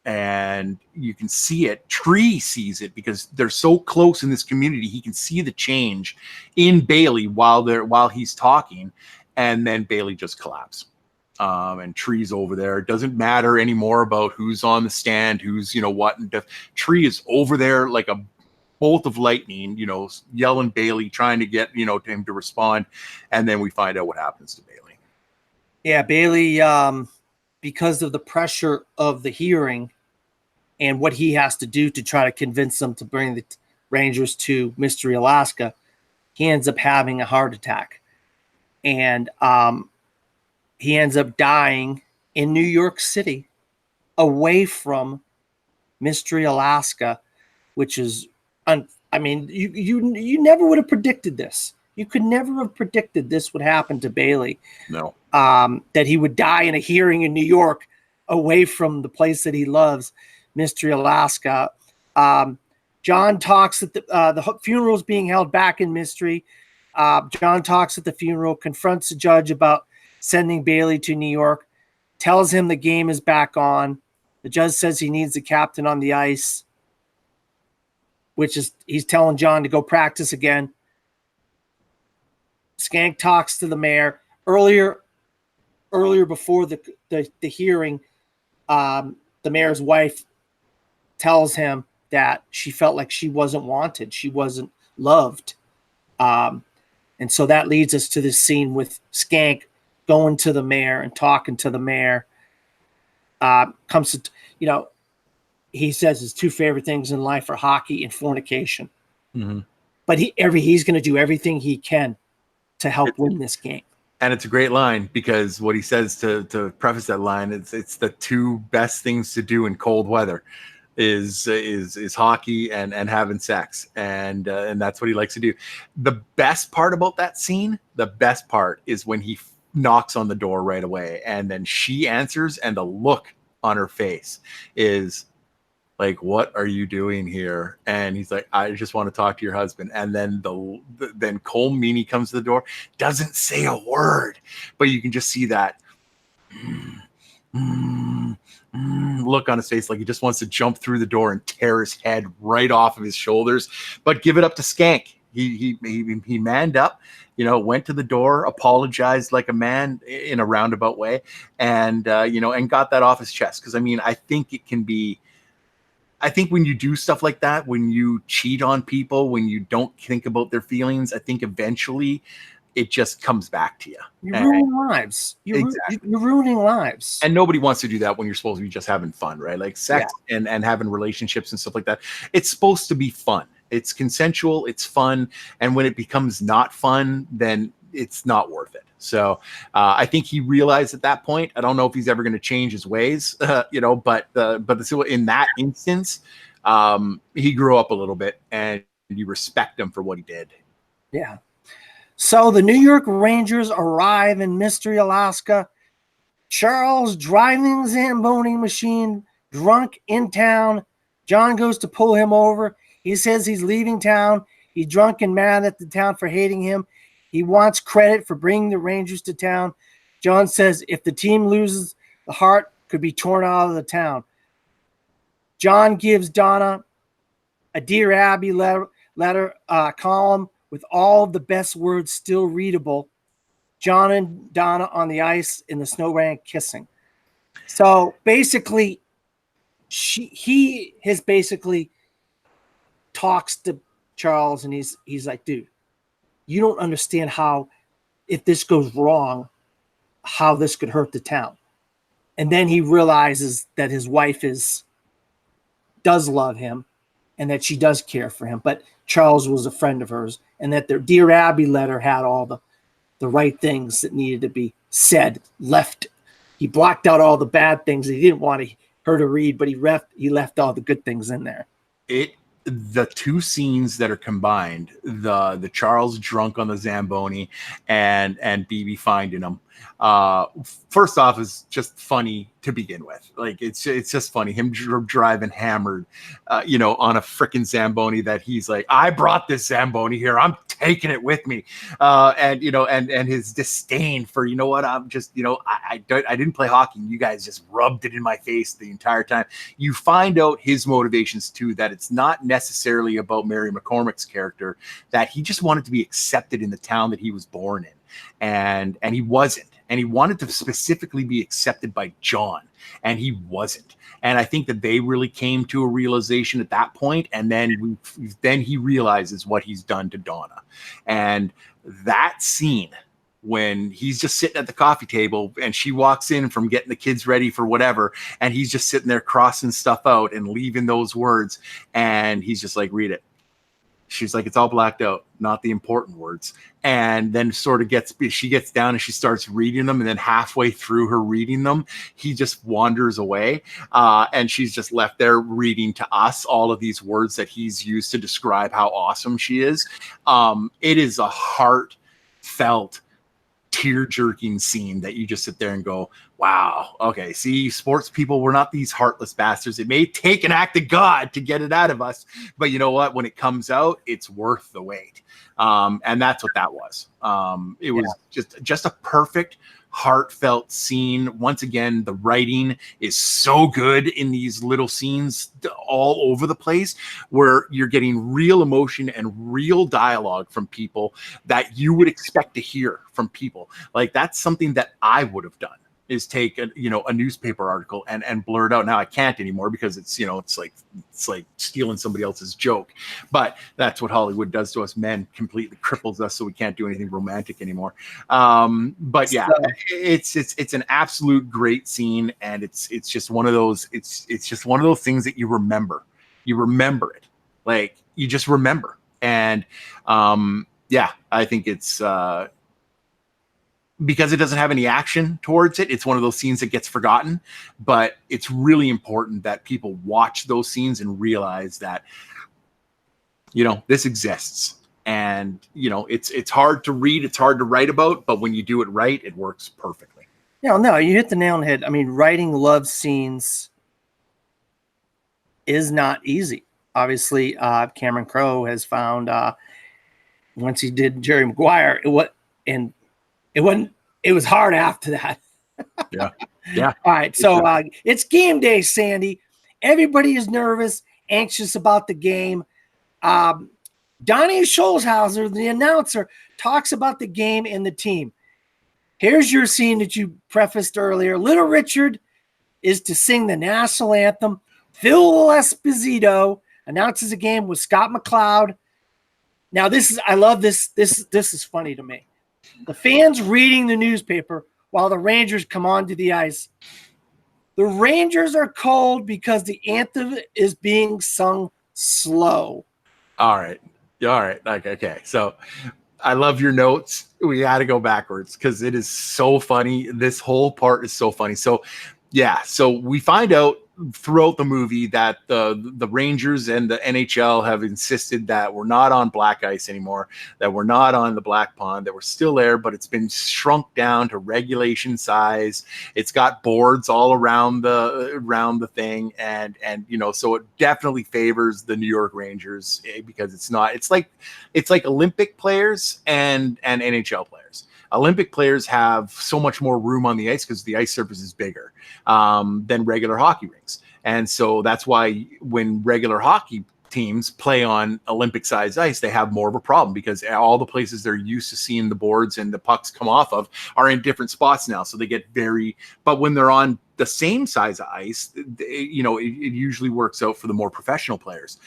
And you can see it. Tree sees it because they're so close in this community. He can see the change in Bailey while he's talking, and then Bailey just collapses. And Tree's over there. It doesn't matter anymore about who's on the stand, who's what. And Tree is over there like a bolt of lightning, yelling Bailey, trying to get to him to respond. And then we find out what happens to Bailey. Yeah, Bailey. Because of the pressure of the hearing and what he has to do to try to convince them to bring the Rangers to Mystery Alaska, he ends up having a heart attack. And he ends up dying in New York City, away from Mystery Alaska, which is, you never would have predicted this. You could never have predicted this would happen to Bailey. No. That he would die in a hearing in New York, away from the place that he loves, Mystery Alaska. John talks at the funeral is being held back in Mystery. John talks at the funeral, confronts the judge about sending Bailey to New York, tells him the game is back on. The judge says he needs the captain on the ice, which is he's telling John to go practice again. Skank talks to the mayor earlier before the hearing. The mayor's wife tells him that she felt like she wasn't wanted, she wasn't loved, and so that leads us to this scene with Skank going to the mayor and talking to the mayor. Comes to he says his two favorite things in life are hockey and fornication. Mm-hmm. But he's going to do everything he can to help win this game. And it's a great line, because what he says to preface that line, it's the two best things to do in cold weather is hockey and having sex. And that's what he likes to do. The best part about that scene, is when he knocks on the door right away, and then she answers, and the look on her face is like, what are you doing here? And he's like, I just want to talk to your husband. And then then Cole Meany comes to the door, doesn't say a word, but you can just see that look on his face, like he just wants to jump through the door and tear his head right off of his shoulders. But give it up to Skank. He manned up, went to the door, apologized like a man in a roundabout way, and and got that off his chest. Because I think when you do stuff like that, when you cheat on people, when you don't think about their feelings, I think eventually it just comes back to you. You're ruining lives. You're ruining lives. And nobody wants to do that when you're supposed to be just having fun, right? Like sex and having relationships and stuff like that. It's supposed to be fun. It's consensual. It's fun. And when it becomes not fun, then it's not worth it. So I think he realized at that point. I don't know if he's ever going to change his ways, but in that instance, he grew up a little bit, and you respect him for what he did. Yeah. So the New York Rangers arrive in Mystery Alaska. Charles driving the Zamboni machine, drunk in town. John goes to pull him over. He says he's leaving town. He's drunk and mad at the town for hating him. He wants credit for bringing the Rangers to town. John says if the team loses, the heart could be torn out of the town. John gives Donna a Dear Abby letter column with all of the best words still readable. John and Donna on the ice in the snow rain kissing. So basically, he has basically talks to Charles, and he's like, dude, you don't understand how, if this goes wrong, how this could hurt the town. And then he realizes that his wife does love him, and that she does care for him. But Charles was a friend of hers, and that their Dear Abby letter had all the right things that needed to be said. He blocked out all the bad things he didn't want her to read, but he left all the good things in there. It the two scenes that are combined, the Charles drunk on the Zamboni and BB finding him, first off, is just funny to begin with. Like it's just funny him driving hammered, on a freaking Zamboni that he's like, I brought this Zamboni here, I'm taking it with me, and his disdain for, I'm just, I didn't play hockey, and you guys just rubbed it in my face the entire time. You find out his motivations too, that it's not necessarily about Mary McCormick's character, that he just wanted to be accepted in the town that he was born in, and he wasn't. And he wanted to specifically be accepted by John, and he wasn't. And I think that they really came to a realization at that point, and then he realizes what he's done to Donna. And that scene when he's just sitting at the coffee table and she walks in from getting the kids ready for whatever, and he's just sitting there crossing stuff out and leaving those words, and he's just like, read it. She's like, it's all blacked out, not the important words. And then she gets down and she starts reading them. And then halfway through her reading them, he just wanders away. And she's just left there reading to us all of these words that he's used to describe how awesome she is. It is a heartfelt, tear-jerking scene that you just sit there and go, wow, okay, see, sports people, we're not these heartless bastards. It may take an act of God to get it out of us, but you know what? When it comes out, it's worth the wait. And that's what that was. It was just a perfect, heartfelt scene. Once again, the writing is so good in these little scenes all over the place, where you're getting real emotion and real dialogue from people that you would expect to hear from people. Like, that's something that I would have done, is take a newspaper article and blur it out. Now I can't anymore because it's like stealing somebody else's joke, but that's what Hollywood does to us men, completely cripples us, so we can't do anything romantic anymore. But yeah, it's an absolute great scene, and it's just one of those, it's just one of those things that you remember it, like you just remember. And I think it's because it doesn't have any action towards it, it's one of those scenes that gets forgotten. But it's really important that people watch those scenes and realize that, this exists. And, it's hard to read, it's hard to write about, but when you do it right, it works perfectly. No, you hit the nail on the head. I mean, writing love scenes is not easy. Obviously, Cameron Crowe has found, once he did Jerry Maguire, it was hard after that. Yeah. All right. So it's game day, Sandy. Everybody is nervous, anxious about the game. Donnie Scholzhauser, the announcer, talks about the game and the team. Here's your scene that you prefaced earlier. Little Richard is to sing the national anthem. Phil Esposito announces a game with Scott McCloud. Now, I love this. This is funny to me. The fans reading the newspaper while the Rangers come onto the ice. The Rangers are cold because the anthem is being sung slow. All right. Okay. So I love your notes. We got to go backwards because it is so funny. This whole part is so funny. So we find out throughout the movie that the Rangers and the NHL have insisted that we're not on black ice anymore, that we're not on the black pond, that we're still there, but it's been shrunk down to regulation size. It's got boards all around the thing, and so it definitely favors the New York Rangers because it's like Olympic players and NHL players. Olympic players have so much more room on the ice because the ice surface is bigger than regular hockey rinks. And so that's why when regular hockey teams play on Olympic-sized ice, they have more of a problem because all the places they're used to seeing the boards and the pucks come off of are in different spots now. So they get but when they're on the same size of ice, it usually works out for the more professional players.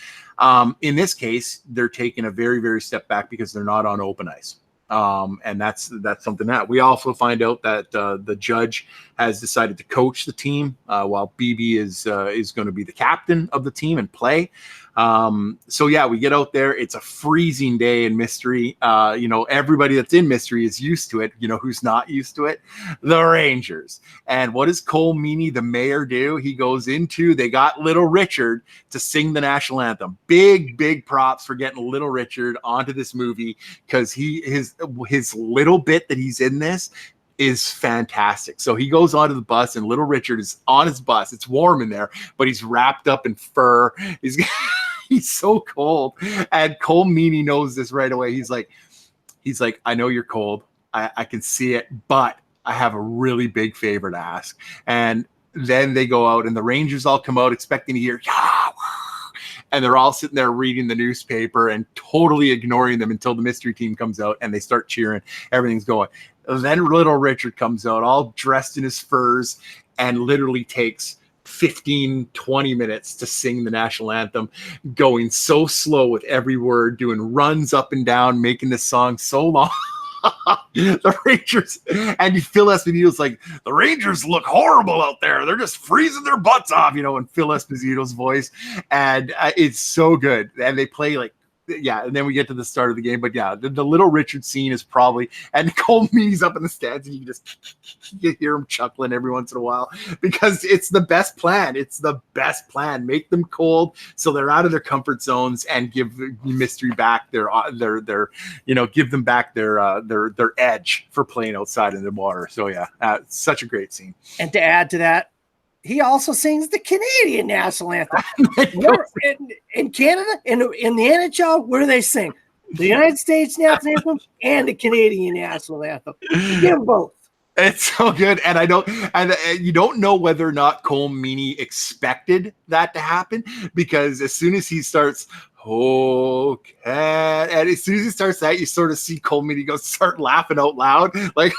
In this case, they're taking a very, very step back because they're not on open ice. And that's something that we also find out that the judge has decided to coach the team while BB is going to be the captain of the team and play. So yeah, we get out there. It's a freezing day in Mystery. Everybody that's in Mystery is used to it. Who's not used to it? The Rangers. And what does Cole Meany, the mayor, do? He goes they got Little Richard to sing the national anthem. Big props for getting Little Richard onto this movie, because his little bit that he's in this is fantastic. So he goes onto the bus, and Little Richard is on his bus. It's warm in there, but he's wrapped up in fur. He's so cold. And Cole Meany knows this right away. He's like, I know you're cold. I can see it, but I have a really big favor to ask. And then they go out, and the Rangers all come out expecting to hear, yeah, and they're all sitting there reading the newspaper and totally ignoring them until the mystery team comes out and they start cheering. Everything's going. Then Little Richard comes out all dressed in his furs and literally takes 15-20 minutes to sing the national anthem, going so slow with every word, doing runs up and down, making this song so long. The Rangers, and Phil Esposito's like, the Rangers look horrible out there. They're just freezing their butts off, in Phil Esposito's voice. And it's so good. And they play like, yeah, and then we get to the start of the game. But yeah, the Little Richard scene is probably, and Cole Meany's up in the stands, and you hear him chuckling every once in a while, because it's the best plan. It's the best plan. Make them cold so they're out of their comfort zones, and give Mystery back their give them back their edge for playing outside in the water. So yeah, such a great scene. And to add to that, he also sings the Canadian national anthem. In Canada, in the NHL, what do they sing? The United States national anthem and the Canadian national anthem. Give them both. It's so good, and you don't know whether or not Cole Meany expected that to happen, because as soon as he starts, okay, and as soon as he starts that, you sort of see Cole Meany start laughing out loud, like,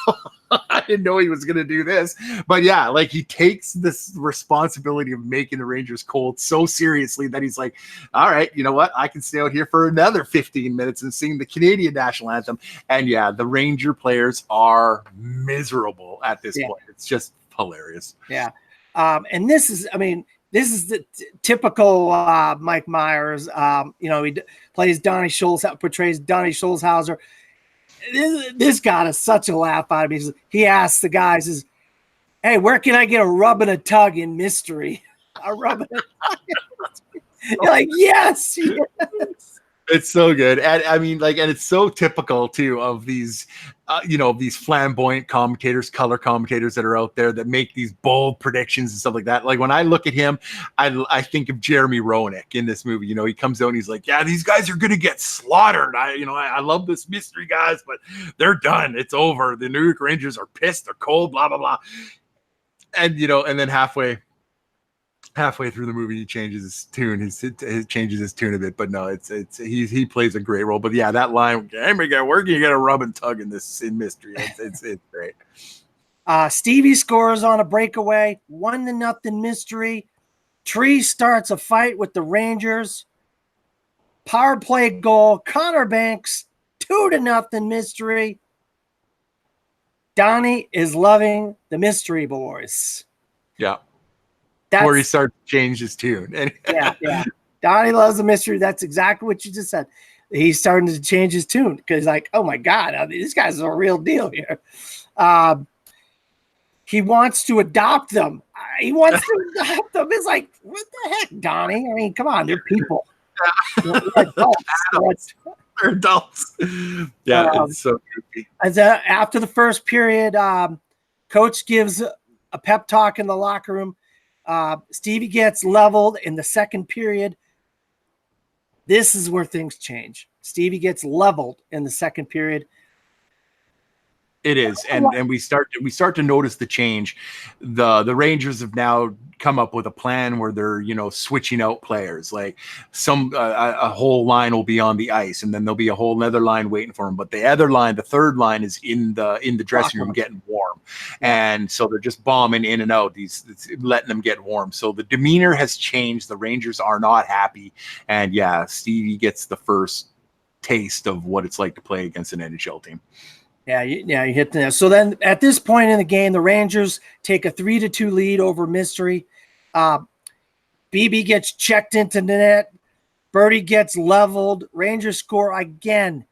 I didn't know he was going to do this. But yeah, like, he takes this responsibility of making the Rangers cold so seriously that he's like, all right, you know what? I can stay out here for another 15 minutes and sing the Canadian national anthem. And yeah, the Ranger players are miserable at this point. It's just hilarious. Yeah. And this is the typical Mike Meyers. He plays Donnie Schultz, portrays Donnie Schultzhauser. This got us such a laugh out of me. He asks the guys, hey, where can I get a rub and a tug in Mystery? A rub and a tug. You're like, yes. It's so good. And and it's so typical too of these, these flamboyant commentators, color commentators that are out there that make these bold predictions and stuff like that. Like, when I look at him, I think of Jeremy Roenick in this movie. He comes out and he's like, yeah, these guys are going to get slaughtered. I love this Mystery guys, but they're done. It's over. The New York Rangers are pissed. They're cold, blah, blah, blah. And, and then halfway through the movie, he changes his tune. He changes his tune a bit, but no, he plays a great role. But yeah, that line, hey, where can you get a rub and tug in Mystery? It's great. Stevie scores on a breakaway, 1-0 Mystery. Tree starts a fight with the Rangers. Power play goal, Connor Banks, 2-0 Mystery. Donnie is loving the Mystery boys. Yeah. Where he starts to change his tune. Yeah. Donnie loves the Mystery. That's exactly what you just said. He's starting to change his tune, because, like, oh my God, this guy's a real deal here. He wants to adopt them. It's like, what the heck, Donnie? Come on, they're people. They're adults. They're adults. Yeah, it's so creepy. After the first period, Coach gives a pep talk in the locker room. Stevie gets leveled in the second period. This is where things change. Stevie gets leveled in the second period. It is, and we start to notice the change. The Rangers have now come up with a plan where they're switching out players. Like, a whole line will be on the ice, and then there'll be a whole other line waiting for them. But the other line, the third line, is in the dressing room getting warm, and so they're just bombing in and out. Letting them get warm. So the demeanor has changed. The Rangers are not happy, and yeah, Stevie gets the first taste of what it's like to play against an NHL team. Yeah, you hit that. So then at this point in the game, the Rangers take a 3-2 lead over Mystery. BB gets checked into the net. Birdie gets leveled. Rangers score again.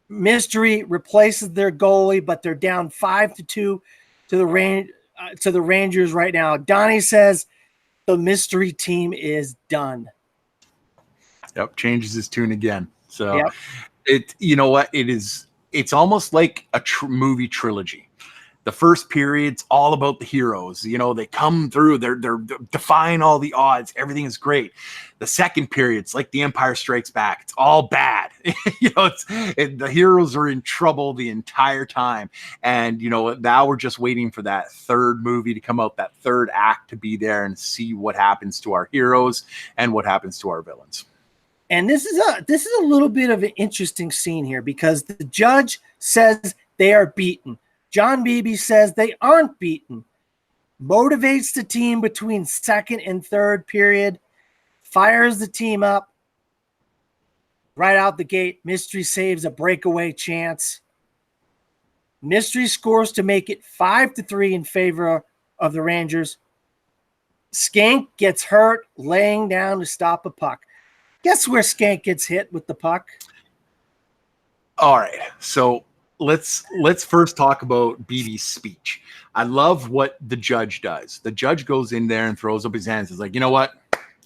Mystery replaces their goalie, but they're down 5-2 to the Rangers right now. Donnie says the Mystery team is done. Yep, changes his tune again. So Yep. you know what? It's almost like a movie trilogy. The first period's all about the heroes. You know, they come through, they're defying all the odds. Everything is great. The second period's like The Empire Strikes Back. It's all bad. You know, the heroes are in trouble the entire time. And, you know, now we're just waiting for that third movie to come out, that third act to be there and see what happens to our heroes and what happens to our villains. And this is a little bit of an interesting scene here because the judge says they are beaten. John Beebe says they aren't beaten. Motivates the team between second and third period. Fires the team up. Right out the gate, Mystery saves a breakaway chance. Mystery scores to make it 5-3 in favor of the Rangers. Skank gets hurt laying down to stop a puck. Guess where Skank gets hit with the puck? All right, so let's first talk about Beebe's speech. I love what the judge does. The judge goes in there and throws up his hands. He's like, you know what?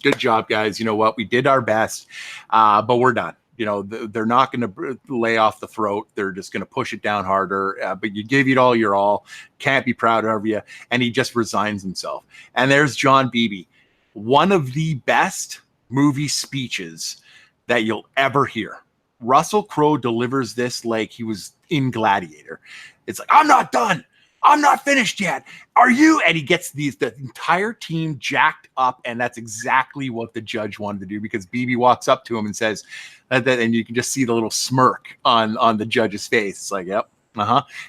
Good job, guys. You know what? We did our best, but we're done. You know, they're not going to lay off the throat. They're just going to push it down harder. But you gave it all your all. Can't be proud of you. And he just resigns himself. And there's John Beebe, one of the best movie speeches that you'll ever hear. Russell Crowe delivers this like he was in Gladiator. It's like, I'm not done. I'm not finished yet. Are you? And he gets the entire team jacked up, and that's exactly what the judge wanted to do because Beebe walks up to him and says, and you can just see the little smirk on the judge's face. It's like, yep.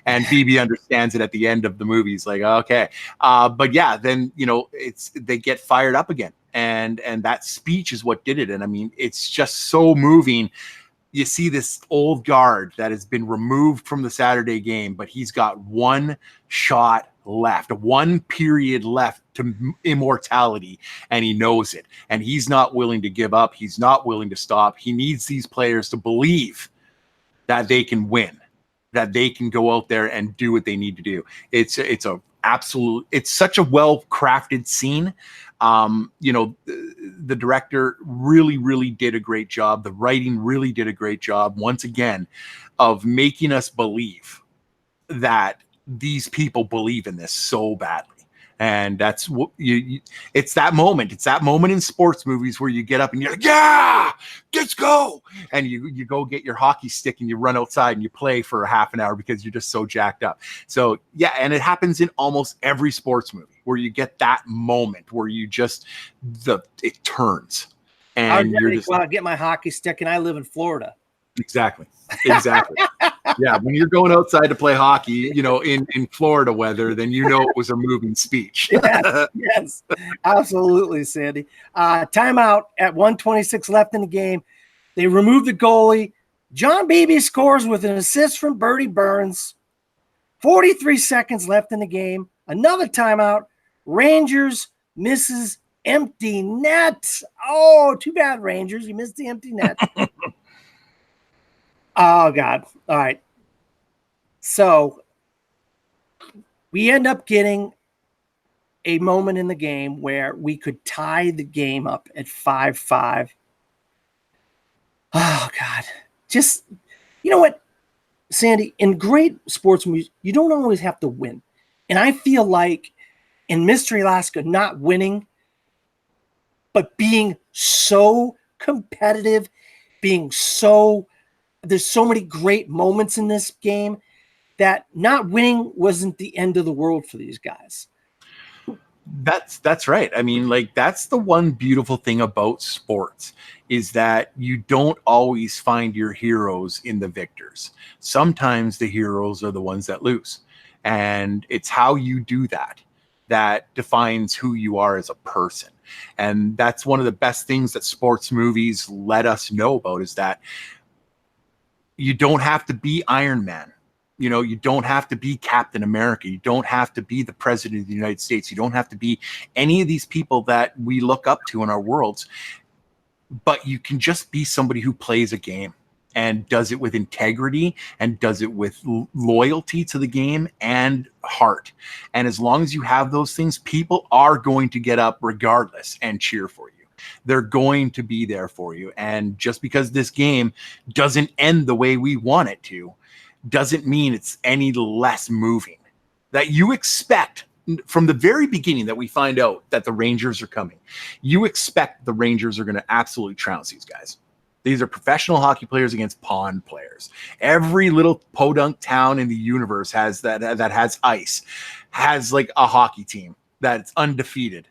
And Beebe understands it at the end of the movie. He's like, okay. But yeah, then, you know, they get fired up again. And that speech is what did it. And I mean, it's just so moving. You see this old guard that has been removed from the Saturday game, but he's got one shot left, one period left to immortality, and he knows it. And he's not willing to give up. He's not willing to stop. He needs these players to believe that they can win, that they can go out there and do what they need to do. It's such a well-crafted scene. You know, the director really did a great job. The writing really did a great job, once again, of making us believe that these people believe in this so badly. And that's what it's that moment. It's that moment in sports movies where you get up and you're like, yeah, let's go. And you go get your hockey stick and you run outside and you play for a half an hour because you're just so jacked up. So yeah, and it happens in almost every sports movie where you get that moment where you just it turns. And you're just get my hockey stick, and I live in Florida. Exactly. Yeah, when you're going outside to play hockey, you know, in Florida weather, then you know it was a moving speech. Yes, absolutely, Sandy. Timeout at 1:26 left in the game. They remove the goalie. John Beebe scores with an assist from Bertie Burns. 43 seconds left in the game. Another timeout. Rangers misses empty net. Oh, too bad, Rangers. You missed the empty net. Oh, God. All right. So we end up getting a moment in the game where we could tie the game up at 5-5. Oh, God. Just, you know what, Sandy, in great sports movies, you don't always have to win. And I feel like in Mystery Alaska, not winning, but being so competitive, there's so many great moments in this game that not winning wasn't the end of the world for these guys. That's right. I mean, like, that's the one beautiful thing about sports is that you don't always find your heroes in the victors. Sometimes the heroes are the ones that lose. And it's how you do that defines who you are as a person. And that's one of the best things that sports movies let us know about is that you don't have to be Iron Man. You know, you don't have to be Captain America. You don't have to be the president of the United States. You don't have to be any of these people that we look up to in our worlds. but you can just be somebody who plays a game and does it with integrity and does it with loyalty to the game and heart. And as long as you have those things, people are going to get up regardless and cheer for you. They're going to be there for you. And just because this game doesn't end the way we want it to, doesn't mean it's any less moving. That you expect from the very beginning that we find out that the Rangers are coming, you expect the Rangers are going to absolutely trounce these guys. These are professional hockey players against pond players. Every little podunk town in the universe has that has ice, has like a hockey team that's undefeated,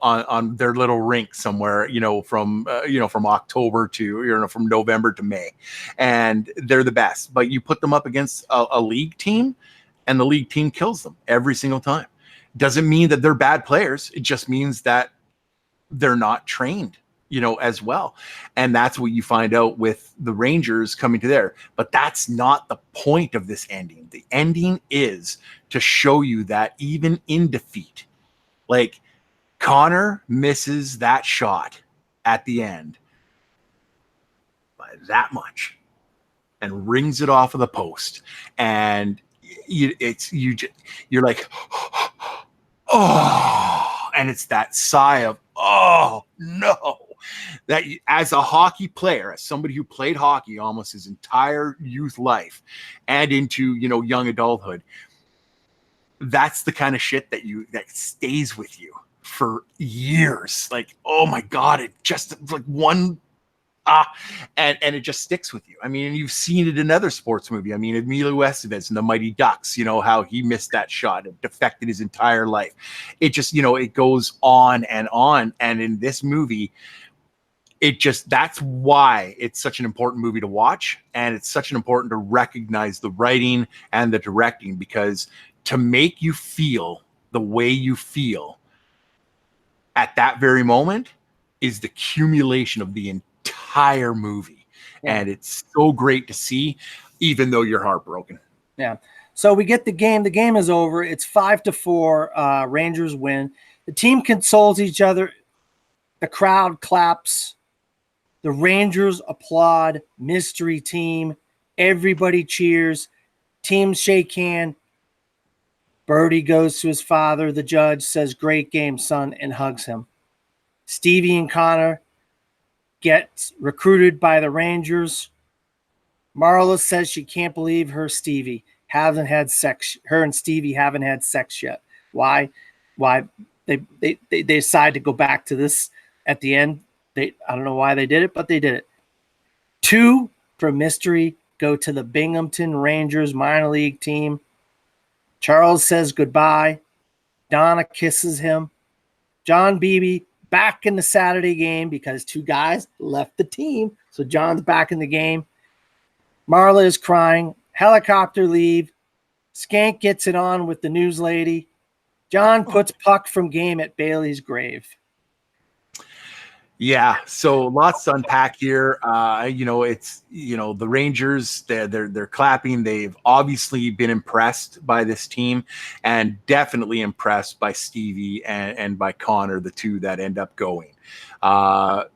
on their little rink somewhere, from October to, from November to May. And they're the best. But you put them up against a league team and the league team kills them every single time. Doesn't mean that they're bad players. It just means that they're not trained, as well. And that's what you find out with the Rangers coming to there. But that's not the point of this ending. The ending is to show you that even in defeat, like Connor misses that shot at the end by that much and rings it off of the post. And you're like, oh, and it's that sigh of, oh no. That as a hockey player, as somebody who played hockey almost his entire youth life and into, young adulthood, that's the kind of shit that stays with you for years. Like, oh my God, it just like one, and it just sticks with you. I mean, you've seen it in other sports movie. I mean, Emilio Estevez in the Mighty Ducks, how he missed that shot. It affected his entire life. It just, it goes on and on. And in this movie, that's why it's such an important movie to watch. And it's such an important to recognize the writing and the directing, because to make you feel the way you feel at that very moment is the accumulation of the entire movie. Yeah. And it's so great to see, even though you're heartbroken. Yeah. So we get the game. The game is over. It's 5-4. Rangers win. The team consoles each other. The crowd claps. The Rangers applaud. Mystery team. Everybody cheers. Teams shake hand. Birdie goes to his father. The judge says, "Great game, son," and hugs him. Stevie and Connor gets recruited by the Rangers. Marla says she can't believe her and Stevie haven't had sex yet. Why? They decide to go back to this at the end. I don't know why they did it, but they did it. 2 from Mystery go to the Binghamton Rangers minor league team. Charles says goodbye. Donna kisses him. John Beebe back in the Saturday game because 2 guys left the team. So John's back in the game. Marla is crying. Helicopter leave. Skank gets it on with the news lady. John puts puck from game at Bailey's grave. Yeah, so lots to unpack here. It's the Rangers. They're clapping. They've obviously been impressed by this team, and definitely impressed by Stevie and by Connor, the 2 that end up going. Both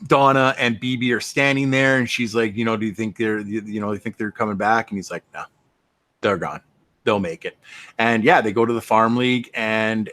Donna and BB are standing there, and she's like, do you think they're coming back? And he's like, no, they're gone. They'll make it. And yeah, they go to the farm league and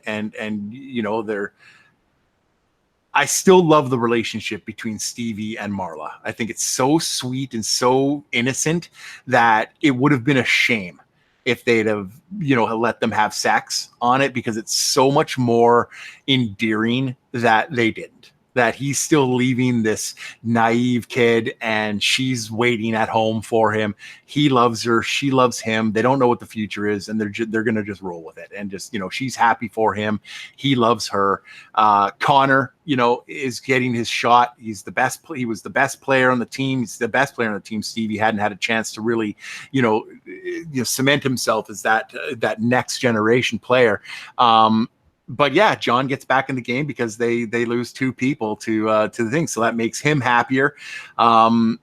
I still love the relationship between Stevie and Marla. I think it's so sweet and so innocent that it would have been a shame if they'd have, let them have sex on it, because it's so much more endearing that they didn't. That he's still leaving this naive kid and she's waiting at home for him. He loves her. She loves him. They don't know what the future is, and they're going to just roll with it. And just, she's happy for him. He loves her. Connor, is getting his shot. He was the best player on the team. He's the best player on the team. Stevie hadn't had a chance to really, cement himself as that next generation player. But yeah, John gets back in the game because they lose 2 people to the thing, so that makes him happier, and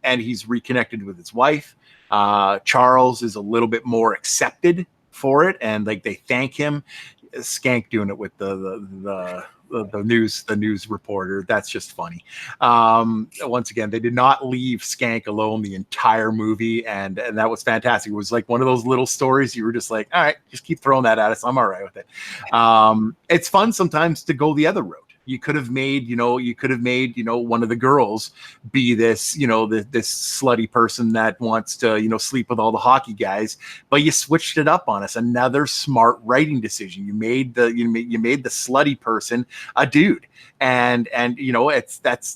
he's reconnected with his wife. Charles is a little bit more accepted for it, and like they thank him. Skank doing it with the the news reporter. That's just funny. Once again, they did not leave Skank alone the entire movie, and that was fantastic. It was like one of those little stories you were just like, all right, just keep throwing that at us. I'm all right with it. It's fun sometimes to go the other route. You could have made, one of the girls be this, this slutty person that wants to, sleep with all the hockey guys, but you switched it up on us. Another smart writing decision. You made the slutty person a dude. And that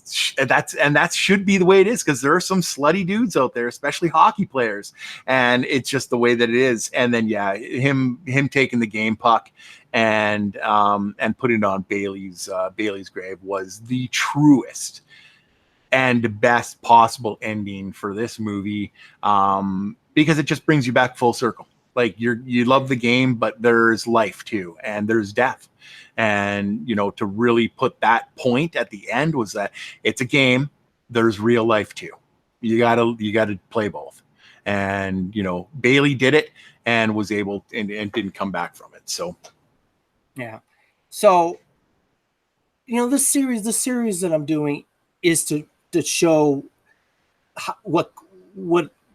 should be the way it is, because there are some slutty dudes out there, especially hockey players, and it's just the way that it is. And then him taking the game puck and putting it on Bailey's grave was the truest and best possible ending for this movie, because it just brings you back full circle. Like you love the game, but there's life too, and there's death. And to really put that point at the end was that it's a game, there's real life too. You gotta play both. And Bailey did it and was able and didn't come back from it. So yeah. So the series that I'm doing is to show what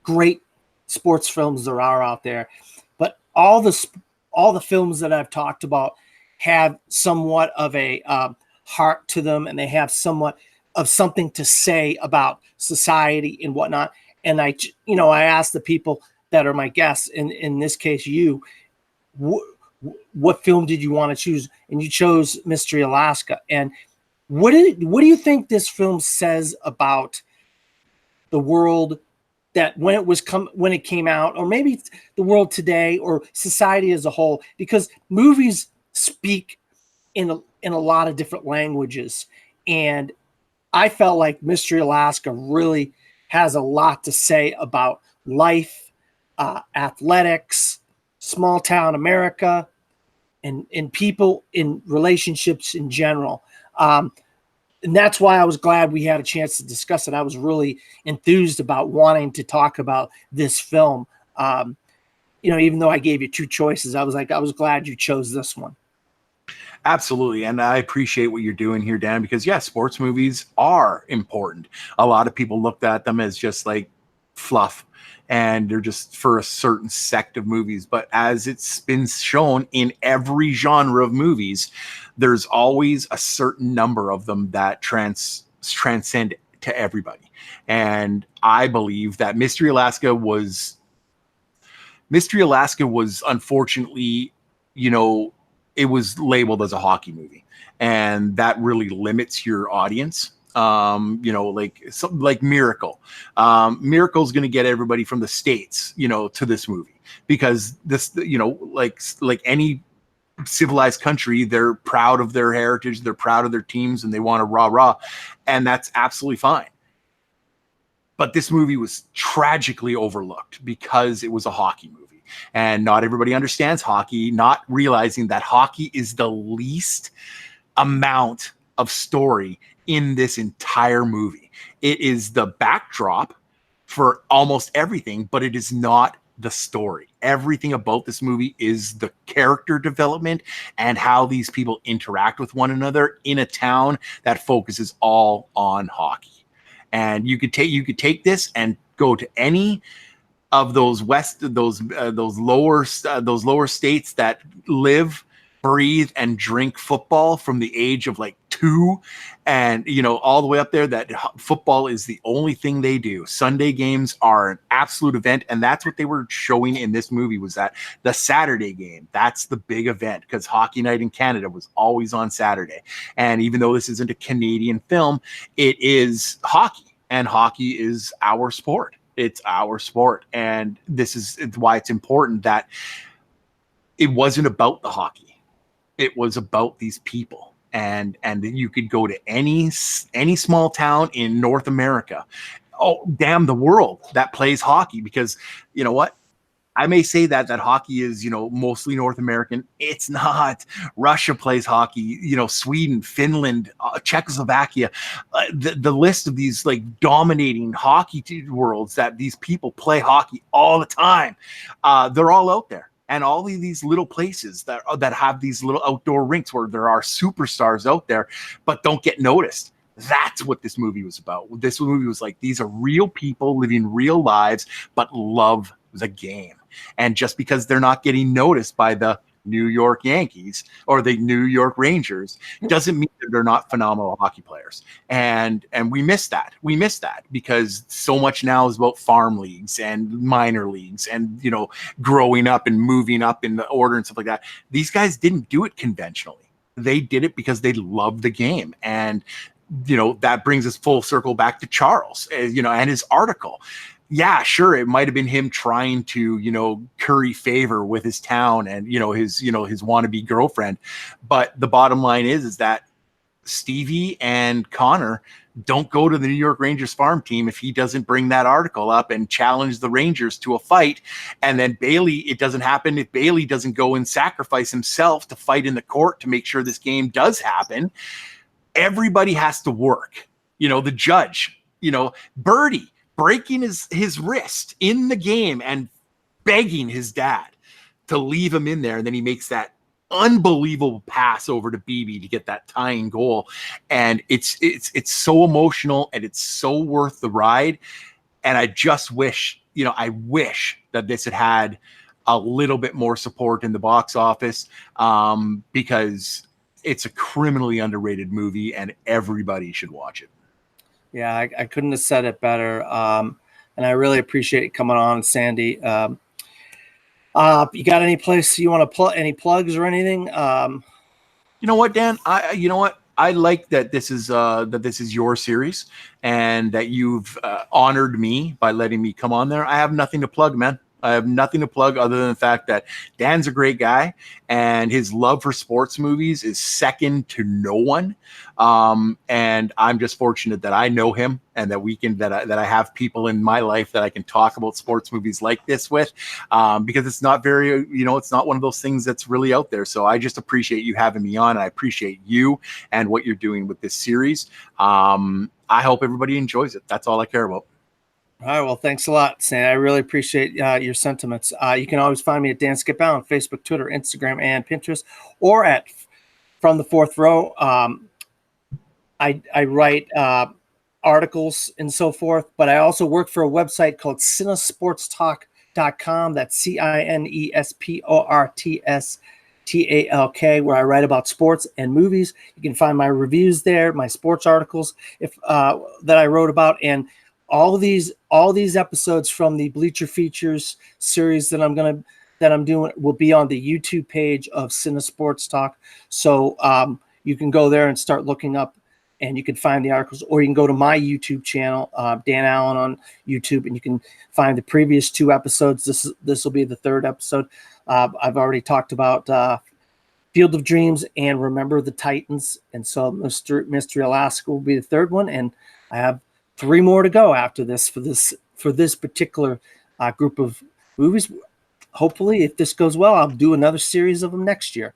great sports films there are out there. But all the films that I've talked about have somewhat of a heart to them, and they have somewhat of something to say about society and whatnot. And I asked the people that are my guests, in this case, you, what film did you want to choose? And you chose Mystery Alaska. And what do you think this film says about the world that when it came out, or maybe the world today, or society as a whole? Because movies speak in a lot of different languages, and I felt like Mystery Alaska really has a lot to say about life, athletics, small town America, and people in relationships in general. And that's why I was glad we had a chance to discuss it. I was really enthused about wanting to talk about this film. Even though I gave you two choices, I was glad you chose this one. Absolutely. And I appreciate what you're doing here, Dan, because sports movies are important. A lot of people looked at them as just like fluff, and they're just for a certain sect of movies. But as it's been shown in every genre of movies, there's always a certain number of them that transcend to everybody. And I believe that Mystery Alaska was unfortunately, it was labeled as a hockey movie, and that really limits your audience. Like something like Miracle. Miracle's going to get everybody from the States, to this movie, because this, like any civilized country, they're proud of their heritage, they're proud of their teams, and they want to rah, and that's absolutely fine. But this movie was tragically overlooked because it was a hockey movie. And not everybody understands hockey, not realizing that hockey is the least amount of story in this entire movie. It is the backdrop for almost everything, but it is not the story. Everything about this movie is the character development and how these people interact with one another in a town that focuses all on hockey. And you could take this and go to any of those lower states that live, breathe, and drink football from the age of like 2, and all the way up there, that football is the only thing they do. Sunday games are an absolute event, and that's what they were showing in this movie, was that the Saturday game, that's the big event, because Hockey Night in Canada was always on Saturday. And even though this isn't a Canadian film, it is hockey, and hockey is our sport. It's our sport. And it's why it's important that it wasn't about the hockey. It was about these people. And you could go to any small town in North America, the world, that plays hockey, because you know what? I may say that hockey is, mostly North American. It's not. Russia plays hockey, Sweden, Finland, Czechoslovakia, the list of these like dominating hockey worlds that these people play hockey all the time. They're all out there. and all of these little places that have these little outdoor rinks where there are superstars out there, but don't get noticed. That's what this movie was about. This movie was like, these are real people living real lives, but love the game. And just because they're not getting noticed by the New York Yankees or the New York Rangers doesn't mean that they're not phenomenal hockey players. And we miss that. We miss that because so much now is about farm leagues and minor leagues and, you know, growing up and moving up in the order and stuff like that. These guys didn't do it conventionally. They did it because they loved the game. And, you know, that brings us full circle back to Charles, you know, and his article. Yeah, sure. It might have been him trying to, you know, curry favor with his town and, his wannabe girlfriend. But the bottom line is that Stevie and Connor don't go to the New York Rangers farm team if he doesn't bring that article up and challenge the Rangers to a fight. And then Bailey, it doesn't happen if Bailey doesn't go and sacrifice himself to fight in the court to make sure this game does happen. Everybody has to work. You know, the judge, Birdie breaking his wrist in the game and begging his dad to leave him in there. And then he makes that unbelievable pass over to BB to get that tying goal. And it's so emotional and it's so worth the ride. And I just wish, I wish that this had a little bit more support in the box office, because it's a criminally underrated movie and everybody should watch it. Yeah, I couldn't have said it better. And I really appreciate it coming on, Sandy. You got any place you want to plug, any plugs or anything? You know what, Dan? I like that this is your series and that you've honored me by letting me come on there. I have nothing to plug, man. I have nothing to plug other than the fact that Dan's a great guy and his love for sports movies is second to no one. And I'm just fortunate that I know him and that I have people in my life that I can talk about sports movies like this with, because it's not very, it's not one of those things that's really out there. So I just appreciate you having me on. And I appreciate you and what you're doing with this series. I hope everybody enjoys it. That's all I care about. All right. Well, thanks a lot, Sam. I really appreciate your sentiments. You can always find me at Dan Skip on Facebook, Twitter, Instagram, and Pinterest, or at From the Fourth Row. I write articles and so forth, but I also work for a website called cinesportstalk.com. That's CINESPORTSTALK, where I write about sports and movies. You can find my reviews there, my sports articles that I wrote about, and all these episodes from the Bleacher Features series that I'm doing will be on the YouTube page of Cinesports Talk. So you can go there and start looking up, and you can find the articles, or you can go to my YouTube channel, Dan Allen on YouTube, and you can find the previous 2 episodes. This will be the 3rd episode. I've already talked about Field of Dreams and Remember the Titans, and so Mystery Alaska will be the 3rd one, and I have 3 more to go after this for this particular group of movies. Hopefully, if this goes well, I'll do another series of them next year.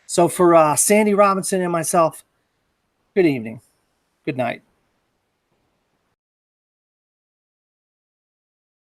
So for Sandy Robinson and myself, good evening. Good night.